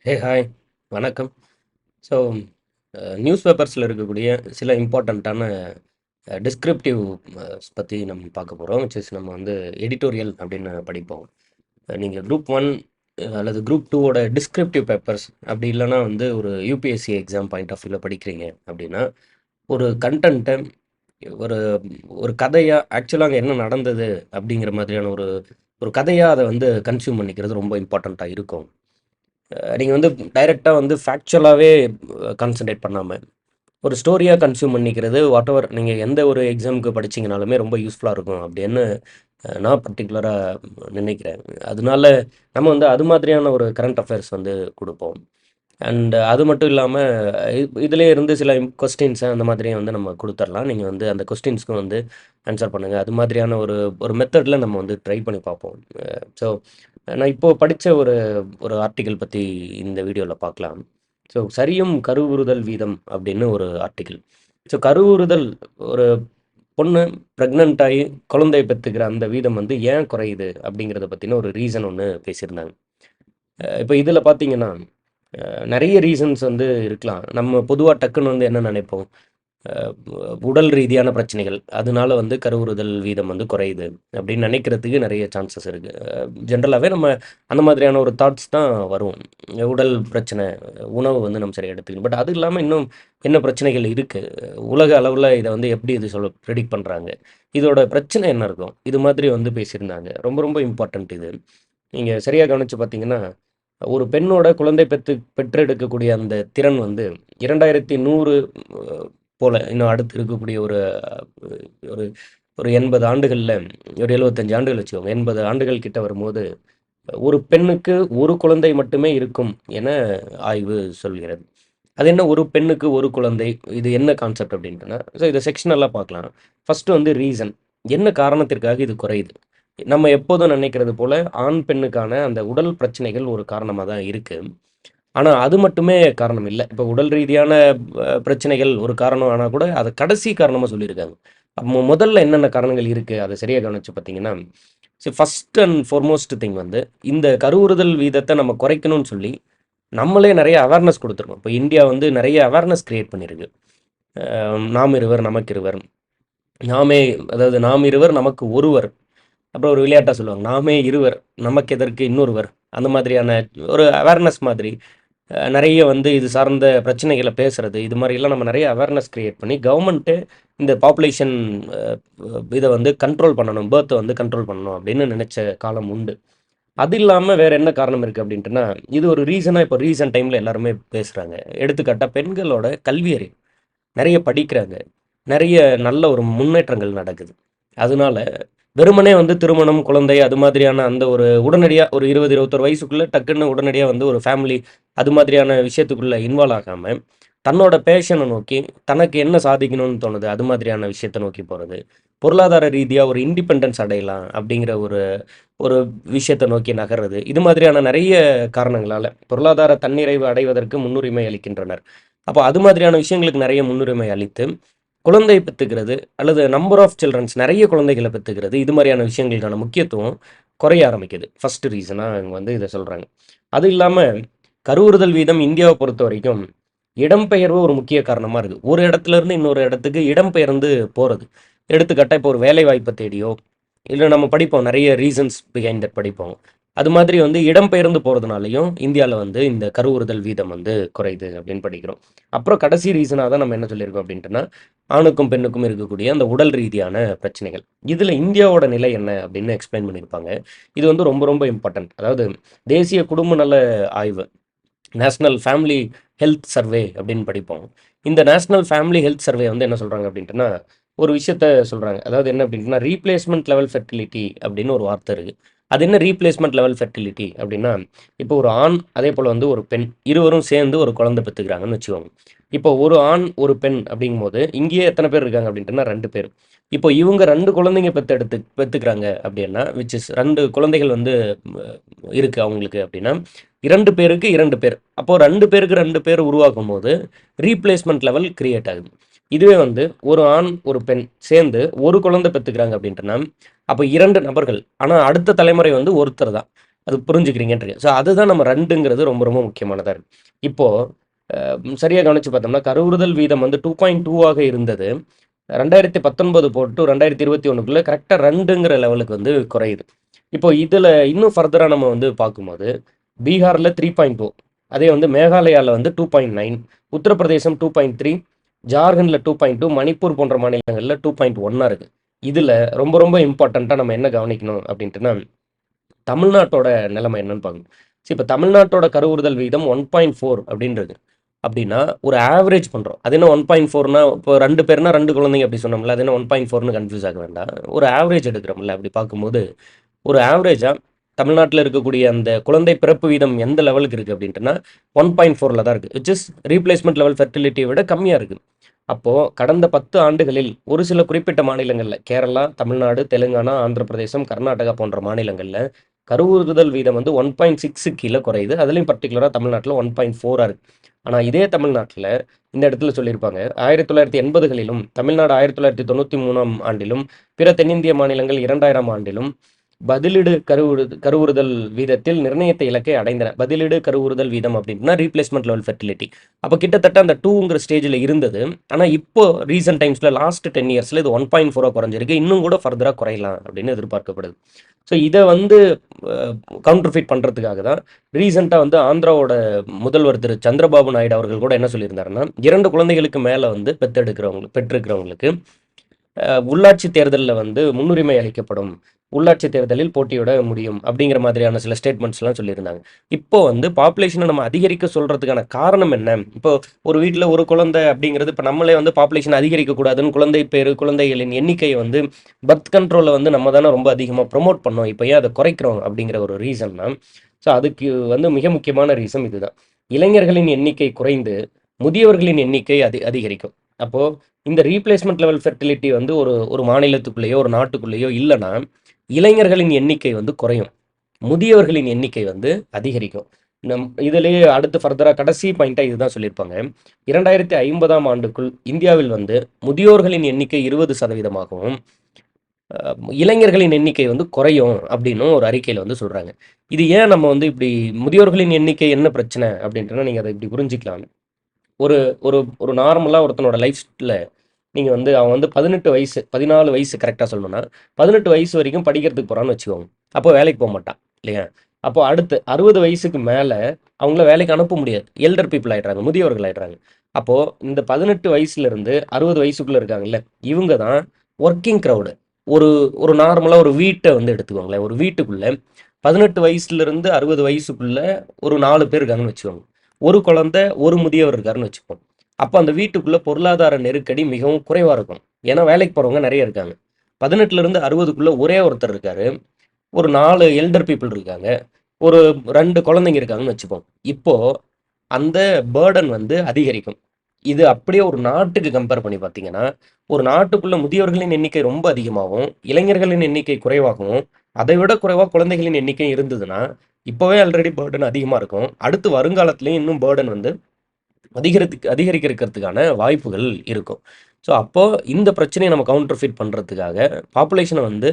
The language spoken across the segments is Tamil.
ஹாய் வணக்கம். ஸோ நியூஸ் பேப்பர்ஸில் இருக்கக்கூடிய சில இம்பார்ட்டண்ட்டான டிஸ்கிரிப்டிவ் பற்றி நம்ம பார்க்க போகிறோம். நம்ம வந்து எடிட்டோரியல் அப்படின்னு படிப்போம். நீங்கள் குரூப் ஒன் அல்லது குரூப் டூவோட டிஸ்கிரிப்டிவ் பேப்பர்ஸ் அப்படி இல்லைன்னா வந்து ஒரு யூபிஎஸ்சி எக்ஸாம் பாயிண்ட் ஆஃப் வியூவில் படிக்கிறீங்க அப்படின்னா ஒரு கண்டென்ட்டை ஒரு ஒரு கதையாக ஆக்சுவலாக அங்கே என்ன நடந்தது அப்படிங்கிற மாதிரியான ஒரு ஒரு கதையாக அதை வந்து கன்சியூம் பண்ணிக்கிறது ரொம்ப இம்பார்ட்டண்ட்டாக இருக்கும். நீங்கள் வந்து டைரெக்டாக வந்து ஃபேக்சுவலாகவே கான்சன்ட்ரேட் பண்ணாமல் ஒரு ஸ்டோரியாக கன்சியூம் பண்ணிக்கிறது வாட்டெவர் நீங்கள் எந்த ஒரு எக்ஸாமுக்கு படிச்சீங்கனாலுமே ரொம்ப யூஸ்ஃபுல்லாக இருக்கும் அப்படின்னு நான் பர்டிகுலராக நினைக்கிறேன். அதனால நம்ம வந்து அது மாதிரியான ஒரு கரண்ட் அஃபேர்ஸ் வந்து கொடுப்போம். அண்ட் அது மட்டும் இல்லாமல் இதிலே இருந்து சில கொஸ்டின்ஸை அந்த மாதிரியும் வந்து நம்ம கொடுத்துடலாம். நீங்கள் வந்து அந்த கொஸ்டின்ஸ்க்கும் வந்து ஆன்சர் பண்ணுங்கள். அது மாதிரியான ஒரு ஒரு மெத்தடில் நம்ம வந்து ட்ரை பண்ணி பார்ப்போம். ஸோ நான் இப்போது படித்த ஒரு ஒரு ஆர்டிக்கிள் பற்றி இந்த வீடியோவில் பார்க்கலாம். ஸோ சரியும் கருவுறுதல் வீதம் அப்படின்னு ஒரு ஆர்டிக்கிள். ஸோ கருவுறுதல் ஒரு பொண்ணு ப்ரெக்னென்ட் ஆகி குழந்தை பெற்றுக்கிற அந்த வீதம் வந்து ஏன் குறையுது அப்படிங்கிறத பற்றின ஒரு ரீசன் ஒன்று பேசியிருந்தாங்க. இப்போ இதில் பார்த்தீங்கன்னா நெறைய ரீசன்ஸ் வந்து இருக்கலாம். நம்ம பொதுவா டக்குன்னு வந்து என்ன நெனைப்போம், அ உடல் ரீதியான பிரச்சனைகள், அதனால வந்து கருவுறுதல் வீதம் வந்து குறையுது அப்படின்னு நெனைக்கிறதுக்கு நெறைய சான்சஸ் இருக்கு. ஜென்ரலாவே நம்ம அந்த மாதிரியான ஒரு தாட்ஸ் தான் வரும். உடல் பிரச்சனை, உணவு வந்து நம்ம சரியா எடுத்துக்கணும். பட் அது இல்லாம இன்னும் என்ன பிரச்சனைகள் இருக்கு? உலக அளவுல இத வந்து எப்படி இது பிரெடிக்ட் பண்றாங்க? இதோட பிரச்சனை என்ன இருக்கும்? இது மாதிரி வந்து பேசியிருந்தாங்க. ரொம்ப ரொம்ப இம்பார்ட்டன்ட் இது. நீங்க சரியா கவனிச்சு பார்த்தீங்கன்னா, ஒரு பெண்ணோட குழந்தை பெற்றெடுக்கக்கூடிய அந்த திறன் வந்து 2100 அ போல இன்னும் அடுத்து இருக்கக்கூடிய ஒரு ஒரு ஒரு 80 ஆண்டுகள்ல ஒரு 75 ஆண்டுகள் வச்சுக்கோங்க. 80 ஆண்டுகள் கிட்ட வரும்போது, ஒரு பெண்ணுக்கு 1 குழந்தை மட்டுமே இருக்கும் என ஆய்வு சொல்கிறது. அது என்ன ஒரு பெண்ணுக்கு 1 குழந்தை, இது என்ன கான்செப்ட் அப்படின்ட்டுனா, ஸோ இத செக்ஷனலா பார்க்கலாம். ஃபர்ஸ்ட்டு வந்து ரீசன். என்ன காரணத்திற்காக இது குறையுது? நம்ம எப்போதும் நினைக்கிறது போல, ஆண், பெண்ணுக்கான அந்த உடல் பிரச்சனைகள் ஒரு காரணமா தான் இருக்கு. ஆனா, அது மட்டுமே காரணம் இல்ல. இப்ப உடல் ரீதியான பிரச்சனைகள் ஒரு காரணம் ஆனா கூட, அத கடைசி காரணமா சொல்லியிருக்காங்க. முதல்ல என்னென்ன காரணங்கள் இருக்கு? அத சரியா கவனிச்சு பார்த்தீங்கன்னா, ஃபர்ஸ்ட் அண்ட் ஃபார்மோஸ்ட் திங் வந்து, இந்த கருவுறுதல் வீதத்த நம்ம குறைக்கணும்னு சொல்லி, நம்மளே நெறைய அவேர்னஸ் குடுத்துருக்கோம். இப்ப இந்தியா வந்து நெறைய அவேர்னஸ் கிரியேட் பண்ணியிருக்கு. நாம் இருவர், நமக்கிருவர். நாமே அதாவது நாம் இருவர், நமக்கு ஒருவர். அப்புறம் ஒரு விளையாட்டா சொல்லுவாங்க. நாமே இருவர், நமக்கு எதற்கு இன்னொருவர். அந்த மாதிரியான ஒரு அவேர்னஸ் மாதிரி நெறைய வந்து இது சார்ந்த பிரச்சனைகள பேசுறது, இது மாரிலாம் நம்ம நெறைய அவேர்னஸ் கிரியேட் பண்ணி கவர்மெண்ட்டே இந்த பாப்புலேஷன் அ இத வந்து கண்ட்ரோல் பண்ணணும். பர்த்த வந்து கண்ட்ரோல் பண்ணணும் அப்படின்னு நெனைச்ச காலம் உண்டு. அது இல்லாம வேற என்ன காரணம் இருக்கு அப்படின்ட்டுனா, இது ஒரு ரீசனா இப்ப ரீசென்ட் டைம்ல எல்லாருமே பேசுறாங்க. எடுத்துக்காட்டா பெண்களோட கல்வி அறிவு. நெறைய படிக்கிறாங்க. நெறைய நல்ல ஒரு முன்னேற்றங்கள் நடக்குது. அதனால வெறுமனே வந்து திருமணம், குழந்தை அது மாதிரியான அந்த ஒரு உடனடியா ஒரு 20, 21 வயசுக்குள்ள டக்குன்னு உடனடியா வந்து ஒரு ஃபேமிலி அது மாதிரியான விஷயத்துக்குள்ள இன்வால்வ் ஆகாம, தன்னோட பேஷன நோக்கி, தனக்கு என்ன சாதிக்கணும்னு தோணுது, அது மாதிரியான விஷயத்த நோக்கி போறது. பொருளாதார ரீதியா ஒரு இண்டிபெண்டன்ஸ் அடையலாம் அப்படிங்கிற ஒரு ஒரு விஷயத்த நோக்கி நகர்றது. இது மாதிரியான நெறைய காரணங்களால பொருளாதார தன்னிறைவு அடைவதற்கு முன்னுரிமை அளிக்கின்றனர். அப்போ அது மாதிரியான விஷயங்களுக்கு நெறைய முன்னுரிமை அளித்து குழந்தை பெத்துக்கிறது அல்லது நம்பர் ஆஃப் சில்ட்ரன்ஸ் நெறைய குழந்தைகள பெத்துக்கிறது, இது மாரியான விஷயங்களுக்கான முக்கியத்துவம் குறைய ஆரம்பிக்குது. ஃபர்ஸ்ட் ரீசனா இவங்க வந்து இத சொல்றாங்க. அது இல்லாம கருவுறுதல் வீதம் இந்தியாவ பொறுத்தவரைக்கும், இடம்பெயர்வு ஒரு முக்கிய காரணமா இருக்கு. ஒரு இடத்துல இருந்து இன்னொரு இடத்துக்கு இடம்பெயர்ந்து போறது. எடுத்துக்காட்டா இப்போ ஒரு வேலை வாய்ப்ப தேடியோ, இல்ல நம்ம படிப்போம் நெறைய ரீசன்ஸ் பிஹைண்ட் தட் படிப்போம். அது மாதிரி வந்து இடம்பெயர்ந்து போறதுனாலயும் இந்தியால வந்து இந்த கருவுறுதல் வீதம் வந்து குறையுது அப்படின்னு படிக்கிறோம். அப்புறம் கடைசி ரீசனா தான் நம்ம என்ன சொல்லியிருக்கோம் அப்படின்ட்டுனா, ஆணுக்கும், பெண்ணுக்கும் இருக்கக்கூடிய அந்த உடல் ரீதியான பிரச்சனைகள். இதுல இந்தியாவோட நிலை என்ன அப்படின்னு எக்ஸ்பிளைன் பண்ணியிருப்பாங்க. இது வந்து ரொம்ப ரொம்ப இம்பார்ட்டன்ட். அதாவது தேசிய குடும்ப நல ஆய்வு, நேஷனல் ஃபேமிலி ஹெல்த் சர்வே அப்படின்னு படிப்போம். இந்த நேஷனல் ஃபேமிலி ஹெல்த் சர்வே வந்து என்ன சொல்றாங்க அப்படின்ட்டுனா, ஒரு விஷயத்த சொல்றாங்க. அதாவது என்ன அப்படின்னா, ரீப்ளேஸ்மென்ட் லெவல் ஃபெர்டிலிட்டி அப்படின்னு ஒரு வார்த்தை இருக்கு. அது என்ன ரீப்ளேஸ்மென்ட் லெவல் ஃபெர்டிலிட்டி அப்படின்னா, இப்போ ஒரு ஆண், அதேபோல வந்து ஒரு பெண் இருவரும் சேர்ந்து ஒரு குழந்தை பெத்துக்கிறாங்கன்னு வச்சுக்கோங்க. இப்போ ஒரு ஆண், ஒரு பெண் அப்படிங்கும்போது, இங்கேயே எத்தன பேர் இருக்காங்க அப்படின்ட்டுனா 2 பேர். இப்போ இவங்க 2 குழந்தைங்க பெத்துக்கிறாங்க அப்படின்னா, விச் இஸ் 2 குழந்தைகள் வந்து இருக்கு அவங்களுக்கு அப்படின்னா, 2 பேருக்கு 2 பேர். அப்போ 2 பேருக்கு 2 பேர் உருவாக்கும்போது, ரீப்ளேஸ்மென்ட் லெவல் கிரியேட் ஆகுது. இதுவே வந்து ஒரு ஆண், ஒரு பெண் சேர்ந்து ஒரு குழந்தை பெத்துக்கிறாங்க அப்படின்ட்டுனா, அப்ப 2 நபர்கள். ஆனா அடுத்த தலைமுறை வந்து ஒருத்தர் தான். அது புரிஞ்சுக்கிறீங்கன்றீங்க. ஸோ அதுதான் நம்ம 2ங்கிறது ரொம்ப ரொம்ப முக்கியமானதா இருக்கு. இப்போ சரியா கவனிச்சு பார்த்தோம்னா, கருவுறுதல் வீதம் வந்து 2.2 ஆக இருந்தது. 2019 போட்டு 2021க்குள்ள கரெக்ட்டா 2ங்கிற லெவலுக்கு வந்து குறையுது. இப்போ இதுல இன்னும் ஃபர்தரா நம்ம வந்து பார்க்கும்போது, பீகார்ல 3.2, அதே வந்து மேகாலயால வந்து 2.9, உத்தரப்பிரதேசம் 2.3, ஜார்க்கண்ட்ல 2.2, மணிப்பூர் போன்ற மாநிலங்கள்ல 2.1 இருக்கு. இதுல ரொம்ப ரொம்ப இம்பார்ட்டன்ட்டா நம்ம என்ன கவனிக்கணும் அப்படின்ட்டுனா, தமிழ்நாட்டோட நிலைமை என்னன்னு பார்க்கணும். இப்ப தமிழ்நாட்டோட கருவுறுதல் விகிதம் 1.4 அப்படின்றது. அப்படின்னா ஒரு ஆவரேஜ் பண்றோம். அது என்ன 1.4னா இப்போ 2 பேர்னா 2 குழந்தைங்க அப்படி சொன்னோம்ல. அது என்ன 1.4ன்னு கன்ஃப்யூஸ் ஆக வேண்டாம். ஒரு ஆவரேஜ் எடுக்கிறோம்ல. அப்படி பார்க்கும்போது ஒரு ஆவரேஜா தமிழ்நாட்டில இருக்கக்கூடிய அந்த குழந்தை பிறப்பு வீதம் எந்த லெவலுக்கு இருக்கு அப்படின்ட்டுனா 1.4ல தான் இருக்கு. விச் இஸ் ரீப்ளேஸ்மென்ட் லெவல் ஃபெர்டிலிட்டியை விட கம்மியா இருக்கு. அப்போ கடந்த 10 ஆண்டுகளில் ஒரு சில குறிப்பிட்ட மாநிலங்கள்ல கேரளா, தமிழ்நாடு, தெலுங்கானா, ஆந்திர பிரதேசம், கர்நாடகா போன்ற மாநிலங்கள்ல கருவுறுதல் வீதம் வந்து 1.6 கீழ குறையுது. அதுலயும் பர்ட்டிகுலரா தமிழ்நாட்டுல 1.4 இருக்கு. ஆனா இதே தமிழ்நாட்டுல இந்த இடத்துல சொல்லியிருப்பாங்க 1980களிலும் தமிழ்நாடு 1993ஆம் ஆண்டிலும் பிற தென்னிந்திய மாநிலங்கள் 2000ஆம் ஆண்டிலும் பதிலீடு கருவுறுதல் வீதத்தில் நிர்ணயித்த இலக்கை அடைந்தன. பதிலீடு கருவுறுதல் வீதம் அப்படின்னா ரீப்ளேஸ்மெண்ட் லெவல் ஃபெர்டிலிட்டி. அப்போ கிட்டத்தட்ட அந்த 2ங்கிற ஸ்டேஜில் இருந்தது. ஆனால் இப்போ ரீசெண்ட் டைம்ஸில் லாஸ்ட் 10 இயர்ஸில் இது 1.4 குறைஞ்சிருக்கு. இன்னும் கூட ஃபர்தராக குறையலாம் அப்படின்னு எதிர்பார்க்கப்படுது. ஸோ இதை வந்து கவுண்டர் ஃபிட் பண்ணுறதுக்காக தான் ரீசெண்டாக வந்து ஆந்திராவோட முதல்வர் திரு சந்திரபாபு நாயுடு அவர்கள் கூட என்ன சொல்லியிருந்தாருன்னா 2 குழந்தைகளுக்கு மேலே வந்து பெற்றிருக்கிறவங்களுக்கு உள்ளாட்சி தேர்தலில் வந்து முன்னுரிமை அளிக்கப்படும், உள்ளாட்சி தேர்தலில் போட்டியிட முடியும் அப்படிங்கிற மாதிரியான சில ஸ்டேட்மெண்ட்ஸ்லாம் சொல்லியிருந்தாங்க. இப்போ வந்து பாப்புலேஷனை நம்ம அதிகரிக்க சொல்றதுக்கான காரணம் என்ன? இப்போ ஒரு வீட்டில் ஒரு குழந்தை அப்படிங்கிறது இப்போ நம்மளே வந்து பாப்புலேஷன் அதிகரிக்கக்கூடாதுன்னு குழந்தைகளின் எண்ணிக்கையை வந்து பர்த் கண்ட்ரோலில் வந்து நம்ம தானே ரொம்ப அதிகமாக ப்ரொமோட் பண்ணோம். இப்போ ஏன் அதை குறைக்கிறோம் அப்படிங்கிற ஒரு ரீசன் தான். ஸோ அதுக்கு வந்து மிக முக்கியமான ரீசன் இதுதான். இளைஞர்களின் எண்ணிக்கை குறைந்து முதியவர்களின் எண்ணிக்கை அதிகரிக்கும். அப்போ இந்த ரீப்ளேஸ்மெண்ட் லெவல் ஃபெர்டிலிட்டி வந்து ஒரு ஒரு மாநிலத்துக்குள்ளேயோ ஒரு நாட்டுக்குள்ளேயோ இல்லைன்னா இளைஞர்களின் எண்ணிக்கை வந்து குறையும், முதியவர்களின் எண்ணிக்கை வந்து அதிகரிக்கும். இதுலேயே அடுத்து ஃபர்தராக கடைசி பாயிண்டாக இதுதான் சொல்லியிருப்பாங்க. 2050ஆம் ஆண்டுக்குள் இந்தியாவில் வந்து முதியோர்களின் எண்ணிக்கை 20%ஆகவும் இளைஞர்களின் எண்ணிக்கை வந்து குறையும் அப்படின்னு ஒரு அறிக்கையில் வந்து சொல்கிறாங்க. இது ஏன் நம்ம வந்து இப்படி முதியோர்களின் எண்ணிக்கை என்ன பிரச்சனை அப்படின்ட்டுனா நீங்கள் அதை இப்படி புரிஞ்சிக்கலாம். ஒரு ஒரு ஒரு நார்மலாக ஒருத்தனோட லைஃப்ல நீங்கள் வந்து அவன் வந்து 18 வயசு 14 வயசு கரெக்டாக சொல்லணும்னா 18 வயசு வரைக்கும் படிக்கிறதுக்கு போகிறான்னு வச்சுக்கோங்க. அப்போ வேலைக்கு போக மாட்டான் இல்லையா? அப்போ அடுத்து 60 வயசுக்கு மேலே அவங்கள வேலைக்கு அனுப்ப முடியாது. எல்டர் பீப்புள் ஆகிடுறாங்க, முதியவர்கள் ஆகிடுறாங்க. அப்போது இந்த 18 வயசுலேருந்து 60 வயசுக்குள்ளே இருக்காங்கல்ல, இவங்க தான் ஒர்க்கிங் க்ரௌடு. ஒரு ஒரு நார்மலாக ஒரு வீட்டை வந்து எடுத்துக்கோங்களேன். ஒரு வீட்டுக்குள்ளே 18 வயசுலேருந்து 60 வயசுக்குள்ளே ஒரு 4 பேர் இருக்காங்கன்னு வச்சுக்கோங்க. ஒரு குழந்தை ஒரு முதியவர் இருக்காருன்னு வச்சுப்போம். அப்போ அந்த வீட்டுக்குள்ள பொருளாதார நெருக்கடி மிகவும் குறைவா இருக்கும். ஏன்னா வேலைக்கு போறவங்க நிறைய இருக்காங்க. 18லேருந்து 60க்குள்ள ஒரே ஒருத்தர் இருக்காரு. ஒரு 4 எல்டர் பீப்புள் இருக்காங்க. ஒரு 2 குழந்தைங்க இருக்காங்கன்னு வச்சுப்போம். இப்போ அந்த பேர்டன் வந்து அதிகரிக்கும். இது அப்படியே ஒரு நாட்டுக்கு கம்பேர் பண்ணி பார்த்தீங்கன்னா, ஒரு நாட்டுக்குள்ள முதியவர்களின் எண்ணிக்கை ரொம்ப அதிகமாகவும், இளைஞர்களின் எண்ணிக்கை குறைவாகவும், அதை விட குறைவா குழந்தைகளின் எண்ணிக்கை இருந்ததுன்னா, இப்போவே ஆல்ரெடி பேர்டன் அதிகமாக இருக்கும். அடுத்து வருங்காலத்துலேயும் இன்னும் பேர்டன் வந்து அதிகரிக்கிறதுக்கான வாய்ப்புகள் இருக்கும். ஸோ அப்போ இந்த பிரச்சனையை நம்ம கவுண்டர் ஃபிட் பண்ணுறதுக்காக பாப்புலேஷனை வந்து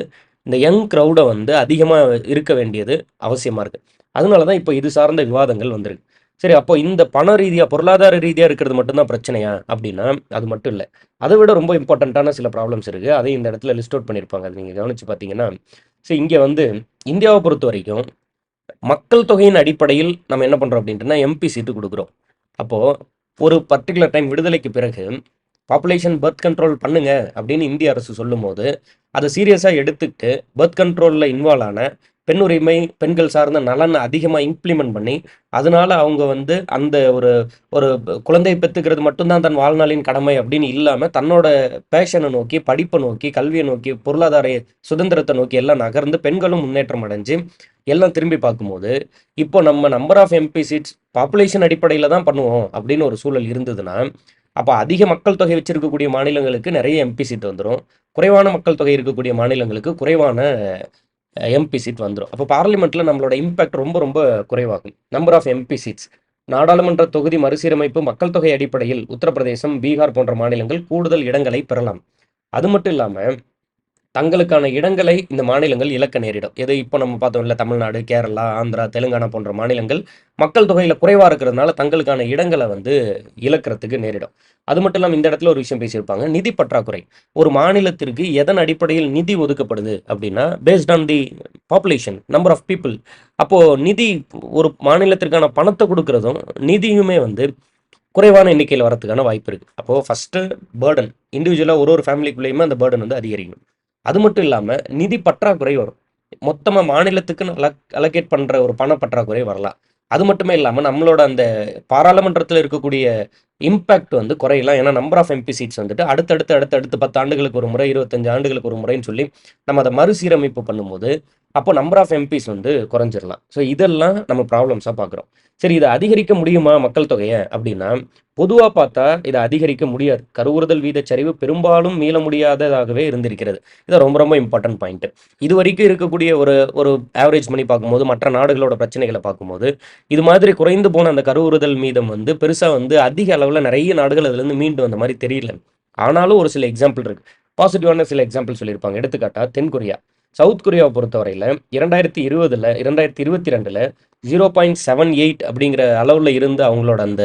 இந்த யங் க்ரௌடை வந்து அதிகமாக இருக்க வேண்டியது அவசியமாக இருக்குது. அதனால தான் இப்போ இது சார்ந்த விவாதங்கள் வந்திருக்கு. சரி, அப்போ இந்த பண ரீதியாக பொருளாதார ரீதியாக இருக்கிறது மட்டும்தான் பிரச்சனையா அப்படின்னா அது மட்டும் இல்லை. அதை விட ரொம்ப இம்பார்ட்டண்ட்டான சில ப்ராப்ளம்ஸ் இருக்குது. அதையும் இந்த இடத்துல லிஸ்ட் அவுட் பண்ணியிருப்பாங்க. அது நீங்கள் கவனித்து பார்த்தீங்கன்னா, சரி இங்கே வந்து இந்தியாவை பொறுத்த வரைக்கும் மக்கள் தொகையின் அடிப்படையில் நம்ம என்ன பண்ணுறோம் அப்படின்ட்டுனா எம்பி சீட்டு கொடுக்குறோம். அப்போது ஒரு பர்டிகுலர் டைம் விடுதலைக்கு பிறகு பாப்புலேஷன் பர்த் கண்ட்ரோல் பண்ணுங்க அப்படின்னு இந்திய அரசு சொல்லும்போது அதை சீரியஸாக எடுத்துக்கிட்டு பர்த் கண்ட்ரோலில் இன்வால்வ் ஆன பெண் உரிமை பெண்கள் சார்ந்த நலனை அதிகமாக இம்ப்ளிமெண்ட் பண்ணி அதனால அவங்க வந்து அந்த ஒரு ஒரு குழந்தை பெற்றுக்கிறது மட்டும்தான் தன் வாழ்நாளின் கடமை அப்படின்னு இல்லாமல் தன்னோட பேஷனை நோக்கி படிப்பை நோக்கி கல்வியை நோக்கி பொருளாதார சுதந்திரத்தை நோக்கி எல்லாம் நகர்ந்து பெண்களும் முன்னேற்றம் அடைஞ்சு எல்லாம் திரும்பி பார்க்கும்போது இப்போ நம்ம number of MP seats population அடிப்படையில் தான் பண்ணுவோம் அப்படின்னு ஒரு சூழல் இருந்ததுன்னா அப்போ அதிக மக்கள் தொகை வச்சிருக்கக்கூடிய மாநிலங்களுக்கு நிறைய எம்பி சீட் வந்துடும், குறைவான மக்கள் தொகை இருக்கக்கூடிய மாநிலங்களுக்கு குறைவான எம்பி சீட் வந்துடும். அப்போ பார்லிமெண்ட்டில் நம்மளோட இம்பேக்ட் ரொம்ப ரொம்ப குறைவாகும். நம்பர் ஆஃப் எம்பி சீட்ஸ் நாடாளுமன்ற தொகுதி மறுசீரமைப்பு மக்கள் தொகை அடிப்படையில் உத்தரப்பிரதேசம் பீகார் போன்ற மாநிலங்கள் கூடுதல் இடங்களை பெறலாம். அது மட்டும் இல்லாமல் தங்களுக்கான இடங்களை இந்த மாநிலங்கள் இழக்க நேரிடும். எது இப்போ நம்ம பார்த்தோம்ல, தமிழ்நாடு, கேரளா, ஆந்திரா, தெலுங்கானா போன்ற மாநிலங்கள் மக்கள் தொகையில குறைவா இருக்கிறதுனால தங்களுக்கான இடங்கள வந்து இழக்கிறதுக்கு நேரிடும். அது மட்டும் இல்லாம இந்த இடத்துல ஒரு விஷயம் பேசியிருப்பாங்க. நிதி பற்றாக்குறை. ஒரு மாநிலத்திற்கு எதன் அடிப்படையில் நிதி ஒதுக்கப்படுது அப்படின்னா, based on the population, number of people. அப்போ நிதி ஒரு மாநிலத்திற்கான பணத்த குடுக்குறதும், நிதியுமே வந்து குறைவான எண்ணிக்கையில வரதுக்கான வாய்ப்பு இருக்கு. அப்போ ஃபர்ஸ்ட்டு பர்டன் இண்டிவிஜுவலா ஒரு ஒரு ஃபேமிலிக்குள்ளேயுமே அந்த பர்டன் வந்து அதிகரிக்கும். அது மட்டும் இல்லாம நிதி பற்றாக்குறை வரும். மொத்தமா மாநிலத்துக்குன்னு அலோகேட் பண்ற ஒரு பண பற்றாக்குறை வரலாம். அது மட்டுமே இல்லாம நம்மளோட அந்த பாராளுமன்றத்தில இருக்கக்கூடிய இம்பாக்ட் வந்து குறையலாம். ஏன்னா நம்பர் ஆஃப் எம்பி சீட்ஸ் வந்துட்டு அடுத்தடுத்து 10 ஆண்டுகளுக்கு ஒரு முறை, 25 ஆண்டுகளுக்கு ஒரு முறைன்னு சொல்லி நம்ம அத மறுசீரமைப்பு பண்ணும்போது, அப்போ நம்பர் ஆஃப் எம்பிஸ் வந்து குறைஞ்சிரலாம். ஸோ இதெல்லாம் நம்ம ப்ராப்ளம்ஸா பார்க்குறோம். சரி, இத அதிகரிக்க முடியுமா மக்கள் தொகைய? அப்படின்னா, பொதுவா பார்த்தா இத அதிகரிக்க முடியாது. கருவுறுதல் வீதச்சரிவு பெரும்பாலும் மீள முடியாததாகவே இருந்திருக்கிறது. இது ரொம்ப ரொம்ப இம்பார்ட்டன்ட் பாயிண்ட். இதுவரைக்கும் இருக்கக்கூடிய ஒரு ஒரு ஆவரேஜ் பண்ணி பார்க்கும்போது, மற்ற நாடுகளோட பிரச்சனைகள பார்க்கும்போது, இது மாதிரி குறைந்து போன அந்த கருவுறுதல் மீதம் வந்து பெருசா வந்து அதிக அளவுல நெறைய நாடுகள் அதுலருந்து மீண்டு வந்த மாரி தெரியல. ஆனாலும் ஒரு சில எக்ஸாம்பிள் இருக்கு. பாசிட்டிவான சில எக்ஸாம்பிள் சொல்லியிருப்பாங்க. எடுத்துக்காட்டா தென் கொரியா. சவுத் கொரியாவ பொறுத்தவரையில 2020ல 2022ல 0.78 அப்படிங்கிற அளவுல இருந்த அவங்களோட அந்த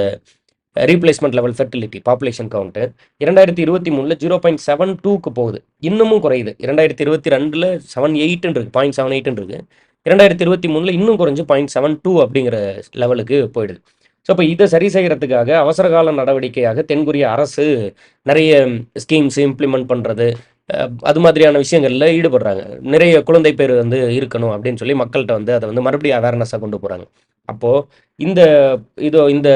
replacement level fertility population count 2023ல 0.72க்கு போகுது. இன்னமும் குறையுது. 2022ல 78 இருக்கு, 0.78 இருக்கு. 2023ல இன்னும் குறைஞ்சு 0.72 அப்படிங்கிற லெவலுக்கு போயிடுது. ஸோ இப்போ இதை சரி செய்யறதுக்காக அவசரகால நடவடிக்கையாக தென்கொரிய அரசு நிறைய ஸ்கீம்ஸ் இம்ப்ளிமெண்ட் பண்ணுறது, அது மாதிரியான விஷயங்களில் ஈடுபடுறாங்க. நிறைய குழந்தை பேர் வந்து இருக்கணும் அப்படின்னு சொல்லி மக்கள்கிட்ட வந்து அதை வந்து மறுபடியும் அவேர்னஸாக கொண்டு போகிறாங்க. அப்போது இந்த இந்த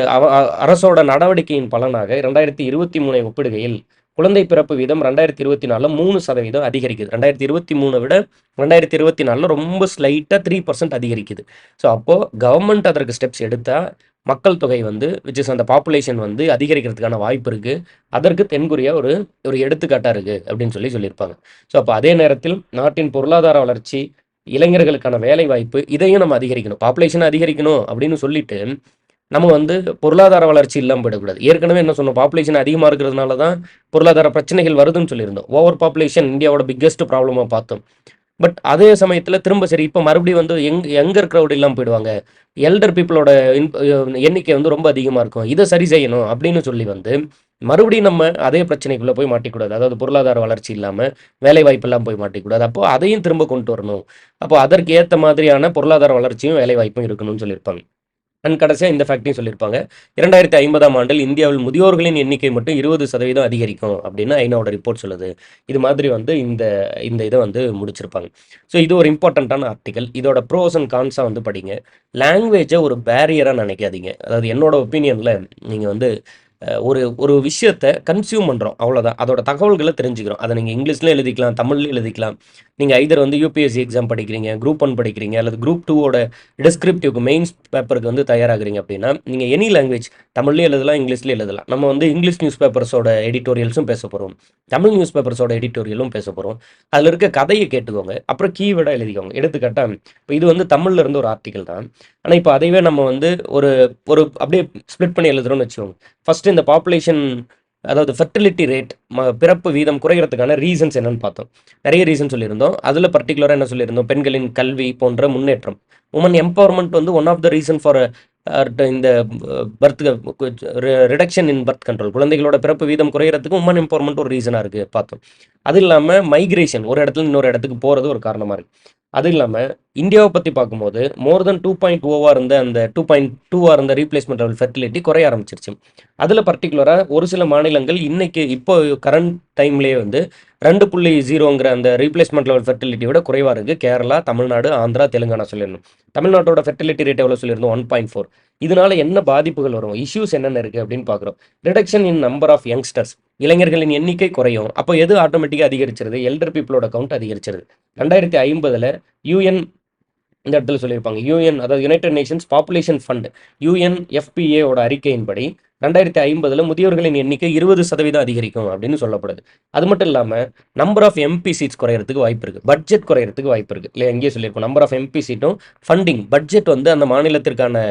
அரசோட நடவடிக்கையின் பலனாக 2023 ஒப்பிடுகையில் குழந்தை பிறப்பு வீதம் 2024ல 3% அதிகரிக்குது. 2023 விட 2024ல ரொம்ப ஸ்லைட்டாக 3% அதிகரிக்குது. ஸோ அப்போது கவர்மெண்ட் அதற்கு ஸ்டெப்ஸ் எடுத்தால் மக்கள் தொகை வந்து விச் இஸ் அந்த பாப்புலேஷன் வந்து அதிகரிக்கிறதுக்கான வாய்ப்பு இருக்குது. அதற்கு தென்கொரியா ஒரு ஒரு எடுத்துக்காட்டாக இருக்குது அப்படின்னு சொல்லியிருப்பாங்க. ஸோ அப்போ அதே நேரத்தில் நாட்டின் பொருளாதார வளர்ச்சி, இளைஞர்களுக்கான வேலை வாய்ப்பு, இதையும் நம்ம அதிகரிக்கணும். பாப்புலேஷனை அதிகரிக்கணும் அப்படின்னு சொல்லிட்டு நம்ம வந்து பொருளாதார வளர்ச்சி இல்லாமல் போயிடக்கூடாது. ஏற்கனவே என்ன சொன்னோம், பாப்புலேஷன் அதிகமாக இருக்கிறதுனால தான் பொருளாதார பிரச்சனைகள் வருதுன்னு சொல்லியிருந்தோம். ஓவர் பாப்புலேஷன் இந்தியாவோட பிக்கெஸ்ட் ப்ராப்ளமாக பார்த்தோம். பட் அதே சமயத்தில் திரும்ப சரி இப்போ மறுபடியும் வந்து யங்கர் க்ரௌட் இல்லாமல் போயிடுவாங்க, எல்டர் பீப்புளோட எண்ணிக்கை வந்து ரொம்ப அதிகமாக இருக்கும், இதை சரி செய்யணும் அப்படின்னு சொல்லி வந்து மறுபடியும் நம்ம அதே பிரச்சனைக்குள்ளே போய் மாட்டிக்கூடாது. அதாவது பொருளாதார வளர்ச்சி இல்லாமல் வேலை வாய்ப்பு இல்லாமல் போய் மாட்டிக்கூடாது. அப்போ அதையும் திரும்ப கொண்டு வரணும். அப்போ அதற்கு ஏற்ற மாதிரியான பொருளாதார வளர்ச்சியும் வேலை வாய்ப்பும் இருக்கணும்னு சொல்லியிருப்பாங்க. அண்ட் கடைசியாக இந்த ஃபேக்ட்டையும் சொல்லியிருப்பாங்க. 2050ஆம் ஆண்டில் இந்தியாவில் முதியோர்களின் எண்ணிக்கை மட்டும் 20% அதிகரிக்கும் அப்படின்னு ஐநாவோட ரிப்போர்ட் சொல்லுது. இது மாதிரி வந்து இந்த இந்த இதை வந்து முடிச்சிருப்பாங்க. ஸோ இது ஒரு இம்பார்ட்டண்ட்டான ஆர்டிக்கல். இதோட ப்ரோஸ் அண்ட் கான்ஸாக வந்து படிங்க. லாங்குவேஜை ஒரு பேரியராக நினைக்காதீங்க. அதாவது என்னோட ஒப்பீனியனில் நீங்கள் வந்து ஒரு ஒரு விஷயத்தை கன்சியூம் பண்ணுறோம், அவ்வளோதான். அதோட தகவல்களை தெரிஞ்சுக்கிறோம். அதை நீங்கள் இங்கிலீஷ்லேயும் எழுதிக்கலாம், தமிழ்லையும் எழுதிக்கலாம். நீங்கள் ஐதர் வந்து யூபிஎஸ்சி எக்ஸாம் படிக்கிறீங்க, குரூப் 1 படிக்கிறீங்க, அல்லது குரூப் 2வோட டிஸ்கிரிப்டிவ்க்கு மெயின்ஸ் பேப்பருக்கு வந்து தயாராகிறீங்க அப்படின்னா நீங்கள் எனி லாங்குவேஜ் தமிழ்லேயும் எழுதலாம், இங்கிலீஷ்லேயும் எழுதலாம். நம்ம வந்து இங்கிலீஷ் நியூஸ் பேப்பர்ஸோட எடிட்டோரியல்ஸும் பேச போகிறோம், தமிழ் நியூஸ் பேப்பர்ஸோட எடிட்டோரியலும் பேச போகிறோம். அதில் இருக்க கதையை கேட்டுக்கோங்க, அப்புறம் கீவேர்டாக எழுதிக்கோங்க. எடுத்துக்காட்டால் இப்போ இது வந்து தமிழில் இருந்து ஒரு ஆர்டிக்கல் தான், ஆனால் இப்போ அதைவே நம்ம வந்து ஒரு ஒரு அப்படியே ஸ்ப்ளிட் பண்ணி எழுதுறோம்னு வச்சுக்கோங்க. ஃபஸ்ட்டு இந்த பாப்புலேஷன், அதாவது ஃபெர்டிலிட்டி ரேட், பிறப்பு வீதம் குறைகிறதுக்கான ரீசன்ஸ் என்னன்னு பார்த்தோம். நிறைய ரீசன் சொல்லியிருந்தோம். அதில் பர்டிகுலராக என்ன சொல்லியிருந்தோம், பெண்களின் கல்வி போன்ற முன்னேற்றம், உமன் எம்பவர்மெண்ட் வந்து one of the reason for இந்த birth reduction in birth control, குழந்தைகளோட பிறப்பு வீதம் குறைகிறதுக்கு உமன் எம்பவர்மெண்ட் ஒரு ரீசனாக இருக்குது பார்த்தோம். அது இல்லாமல் மைக்ரேஷன், ஒரு இடத்துல இன்னொரு இடத்துக்கு போகிறது ஒரு காரணமாக இருக்குது. அது இல்லாமல் இந்தியாவை பற்றி பார்க்கும்போது மோர் தென் 2.0 இருந்த அந்த 2.2 இருந்த ரீப்ளேஸ்மெண்ட் லெவல் ஃபெர்டிலிட்டி குறைய ஆரம்பிச்சிருச்சு. அதில் பர்டிகுலராக ஒரு சில மாநிலங்கள் இன்னைக்கு இப்போ கரண்ட் டைம்லேயே வந்து 2.0ங்கிற அந்த ரீப்ளேஸ்மெண்ட் லெவல் ஃபெர்டிலிட்டி விட குறைவாக இருக்குது. கேரளா, தமிழ்நாடு, ஆந்திரா, தெலுங்கானா சொல்லியிருந்தோம். தமிழ்நாட்டோட ஃபெர்டிலிட்டி ரேட் எவ்வளோ சொல்லியிருந்தோம், 1.4. இதனால என்ன பாதிப்புகள் வரும், இஷ்யூஸ் என்னென்ன இருக்குது அப்படின்னு பார்க்குறோம். Reduction in number of youngsters, இளைஞர்களின் எண்ணிக்கை குறையும். அப்போ எது ஆட்டோமேட்டிக்காக அதிகரிச்சிருது, எல்டர் பீப்புளோட கவுண்ட் அதிகரிச்சிருது. 2050ல் யூஎன் இந்த இடத்துல சொல்லியிருப்பாங்க, யூஎன் அதாவது யுனைடெட் நேஷன்ஸ் பாப்புலேஷன் ஃபண்ட் யுஎன்எஃபிஏவோட அறிக்கையின்படி 2050ல் முதியோர்களின் எண்ணிக்கை 20% அதிகரிக்கும் அப்படின்னு சொல்லப்படுது. அது மட்டும் இல்லாமல் நம்பர் ஆஃப் எம்பி சீட்ஸ் குறையிறதுக்கு வாய்ப்பு இருக்குது, பட்ஜெட் குறையிறதுக்கு வாய்ப்பு இருக்குது. இல்லை எங்கேயே சொல்லியிருக்கோம், நம்பர் ஆஃப் எம்பி சீட்டும் ஃபண்டிங் பட்ஜெட் வந்து அந்த மாநிலத்திற்கான